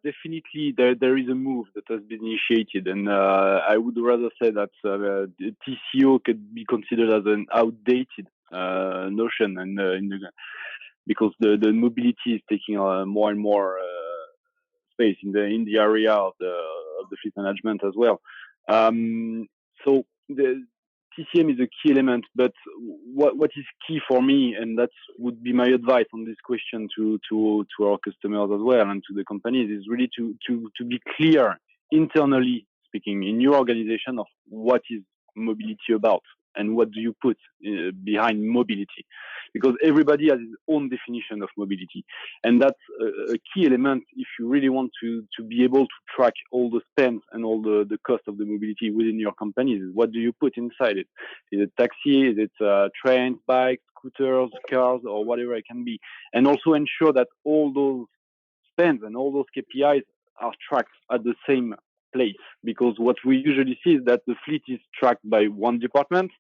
definitely there is a move that has been initiated, and I would rather say that the TCO could be considered as an outdated notion, and because the mobility is taking more and more space in the area of the fleet management as well. So the TCM is a key element, but what is key for me, and that would be my advice on this question to our customers as well and to the companies, is really to be clear internally speaking in your organization of what is mobility about and what do you put behind mobility, because everybody has his own definition of mobility, and that's a key element if you really want to be able to track all the spend and all the cost of the mobility within your companies. What do you put inside it? Is it taxi? Is it trains, bikes, scooters, cars, or whatever it can be? And also ensure that all those spends and all those KPIs are tracked at the same place, because what we usually see is that the fleet is tracked by one department,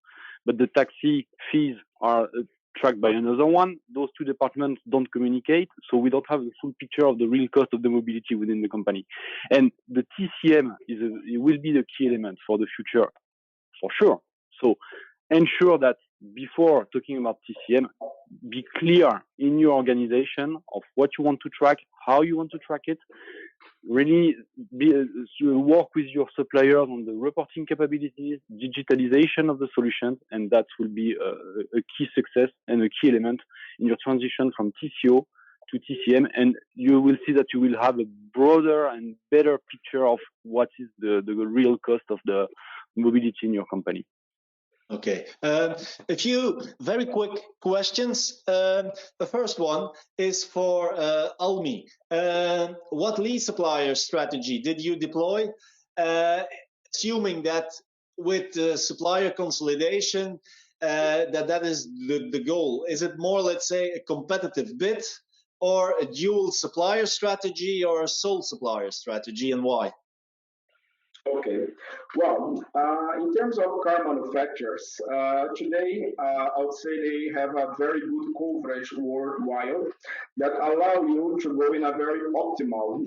but the taxi fees are tracked by another one. Those two departments don't communicate, so we don't have the full picture of the real cost of the mobility within the company. And the TCM it will be the key element for the future, for sure. So ensure that before talking about TCM, be clear in your organization of what you want to track, how you want to track it. Really work with your suppliers on the reporting capabilities, digitalization of the solutions, and that will be a key success and a key element in your transition from TCO to TCM. And you will see that you will have a broader and better picture of what is the real cost of the mobility in your company. Okay. A few very quick questions. The first one is for Almy. What lease supplier strategy did you deploy? Assuming that with the supplier consolidation, that is the goal. Is it more, let's say, a competitive bid or a dual supplier strategy or a sole supplier strategy, and why? Okay. Well, in terms of car manufacturers, today I would say they have a very good coverage worldwide that allow you to go in a very optimal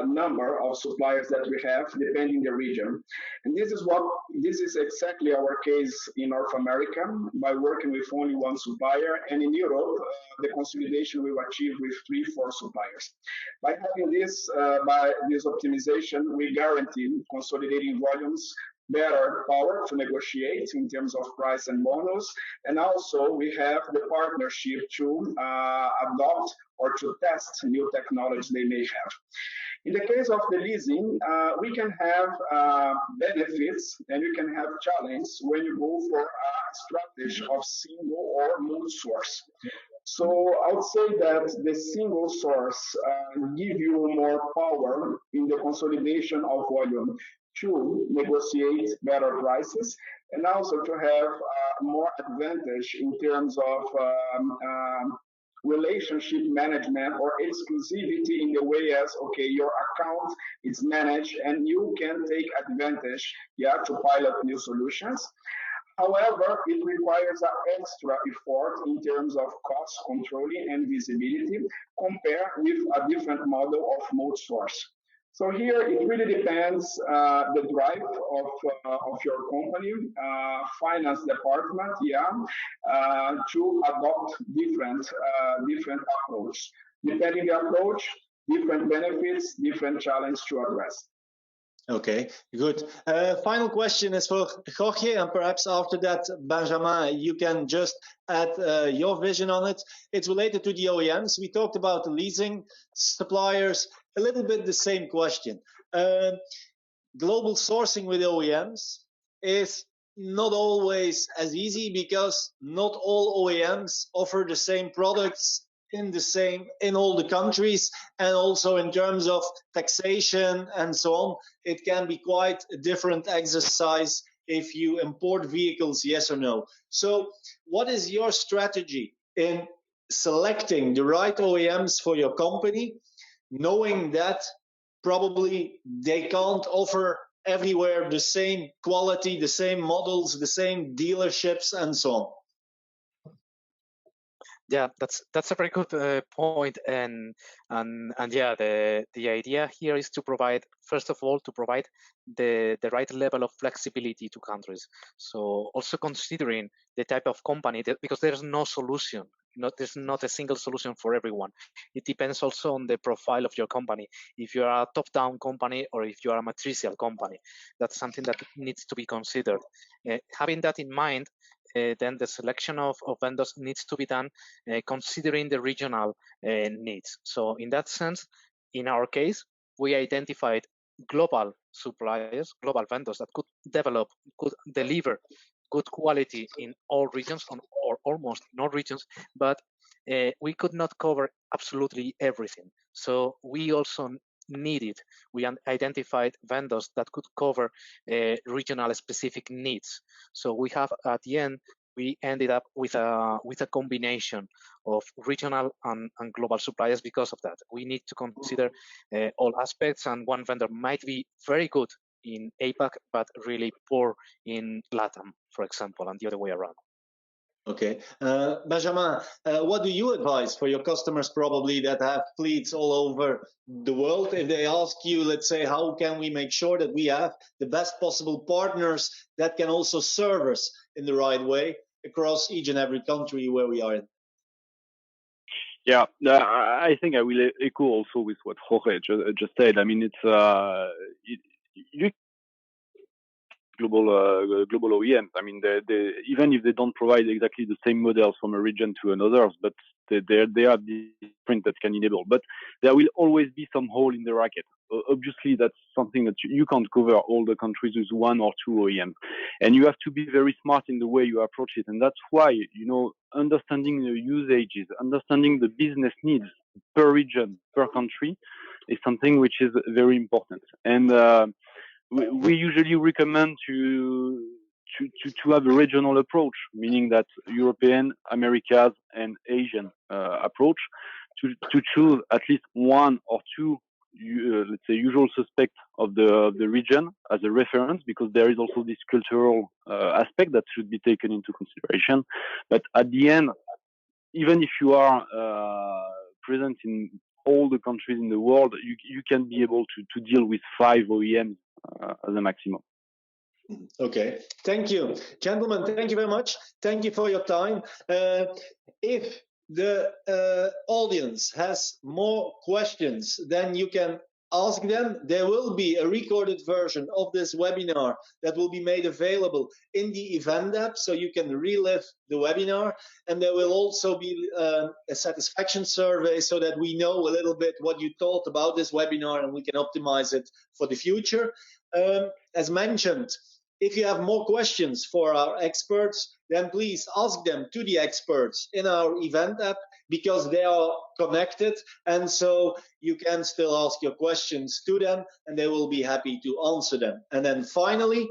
number of suppliers that we have depending the region. And this is exactly our case in North America by working with only one supplier, and in Europe the consolidation we will achieve with 3-4 suppliers. By having this by this optimization, we guarantee consolidating volumes, better power to negotiate in terms of price and bonus, and also we have the partnership to adopt or to test new technology they may have. In the case of the leasing, we can have benefits and we can have challenge when you go for a strategy of single or multi-source. So I would say that the single source give you more power in the consolidation of volume to negotiate better prices and also to have more advantage in terms of relationship management or exclusivity in the way as, okay, your account is managed and you can take advantage, to pilot new solutions. However, it requires an extra effort in terms of cost controlling and visibility compared with a different model of multi-source. So here it really depends the drive of your company, finance department, to adopt different approach. Depending the approach, different benefits, different challenge to address. Okay, good. Final question is for Jorge, and perhaps after that, Benjamin, you can just add your vision on it. It's related to the OEMs. We talked about the leasing suppliers, a little bit the same question. Global sourcing with OEMs is not always as easy because not all OEMs offer the same products in all the countries, and also in terms of taxation and so on, it can be quite a different exercise if you import vehicles, yes or no. So what is your strategy in selecting the right OEMs for your company, knowing that probably they can't offer everywhere the same quality, the same models, the same dealerships, and so on? Yeah, that's a very good point, and yeah, the idea here is to provide, first of all, to provide the right level of flexibility to countries. So also considering the type of company, because there's no solution. There's not a single solution for everyone. It depends also on the profile of your company. If you are a top-down company or if you are a matricial company, that's something that needs to be considered. Having that in mind, then the selection of vendors needs to be done considering the regional needs. So in that sense, in our case, we identified global suppliers, global vendors that could deliver good quality in all regions, or almost in all regions, but we could not cover absolutely everything. So we also we identified vendors that could cover regional specific needs. So we have, at the end, we ended up with a combination of regional and global suppliers. Because of that, we need to consider all aspects, and one vendor might be very good in APAC, but really poor in LATAM, for example, and the other way around. Okay. Benjamin, what do you advise for your customers probably that have fleets all over the world? If they ask you, let's say, how can we make sure that we have the best possible partners that can also serve us in the right way across each and every country where we are in? Yeah, I think I will echo also with what Jorge just said. I mean, you global OEMs. I mean, even if they don't provide exactly the same models from a region to another, but they are different that can enable. But there will always be some hole in the racket. Obviously, that's something that you can't cover all the countries with one or two OEMs, and you have to be very smart in the way you approach it. And that's why, understanding the usages, understanding the business needs per region, per country, is something which is very important. And we usually recommend to have a regional approach, meaning that European, Americas, and Asian approach, to choose at least one or two, let's say, usual suspects of the region as a reference, because there is also this cultural aspect that should be taken into consideration. But at the end, even if you are present in all the countries in the world, you can be able to deal with 5 OEMs as a maximum. Okay, thank you, gentlemen. Thank you very much. Thank you for your time. If the audience has more questions, then you can ask them. There will be a recorded version of this webinar that will be made available in the event app, so you can relive the webinar. And there will also be a satisfaction survey, so that we know a little bit what you thought about this webinar and we can optimize it for the future. As mentioned, if you have more questions for our experts, then please ask them to the experts in our event app, because they are connected, and so you can still ask your questions to them and they will be happy to answer them. And then finally,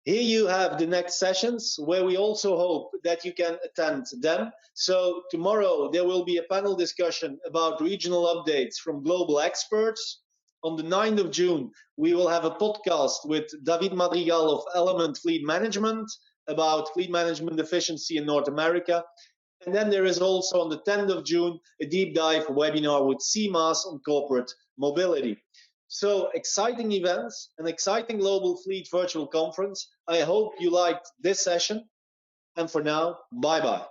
here you have the next sessions, where we also hope that you can attend them. So tomorrow there will be a panel discussion about regional updates from global experts. On the 9th of June, we will have a podcast with David Madrigal of Element Fleet Management about fleet management efficiency in North America. And then there is also on the 10th of June, a deep dive webinar with CMAS on corporate mobility. So exciting events, an exciting Global Fleet virtual conference. I hope you liked this session. And for now, bye-bye.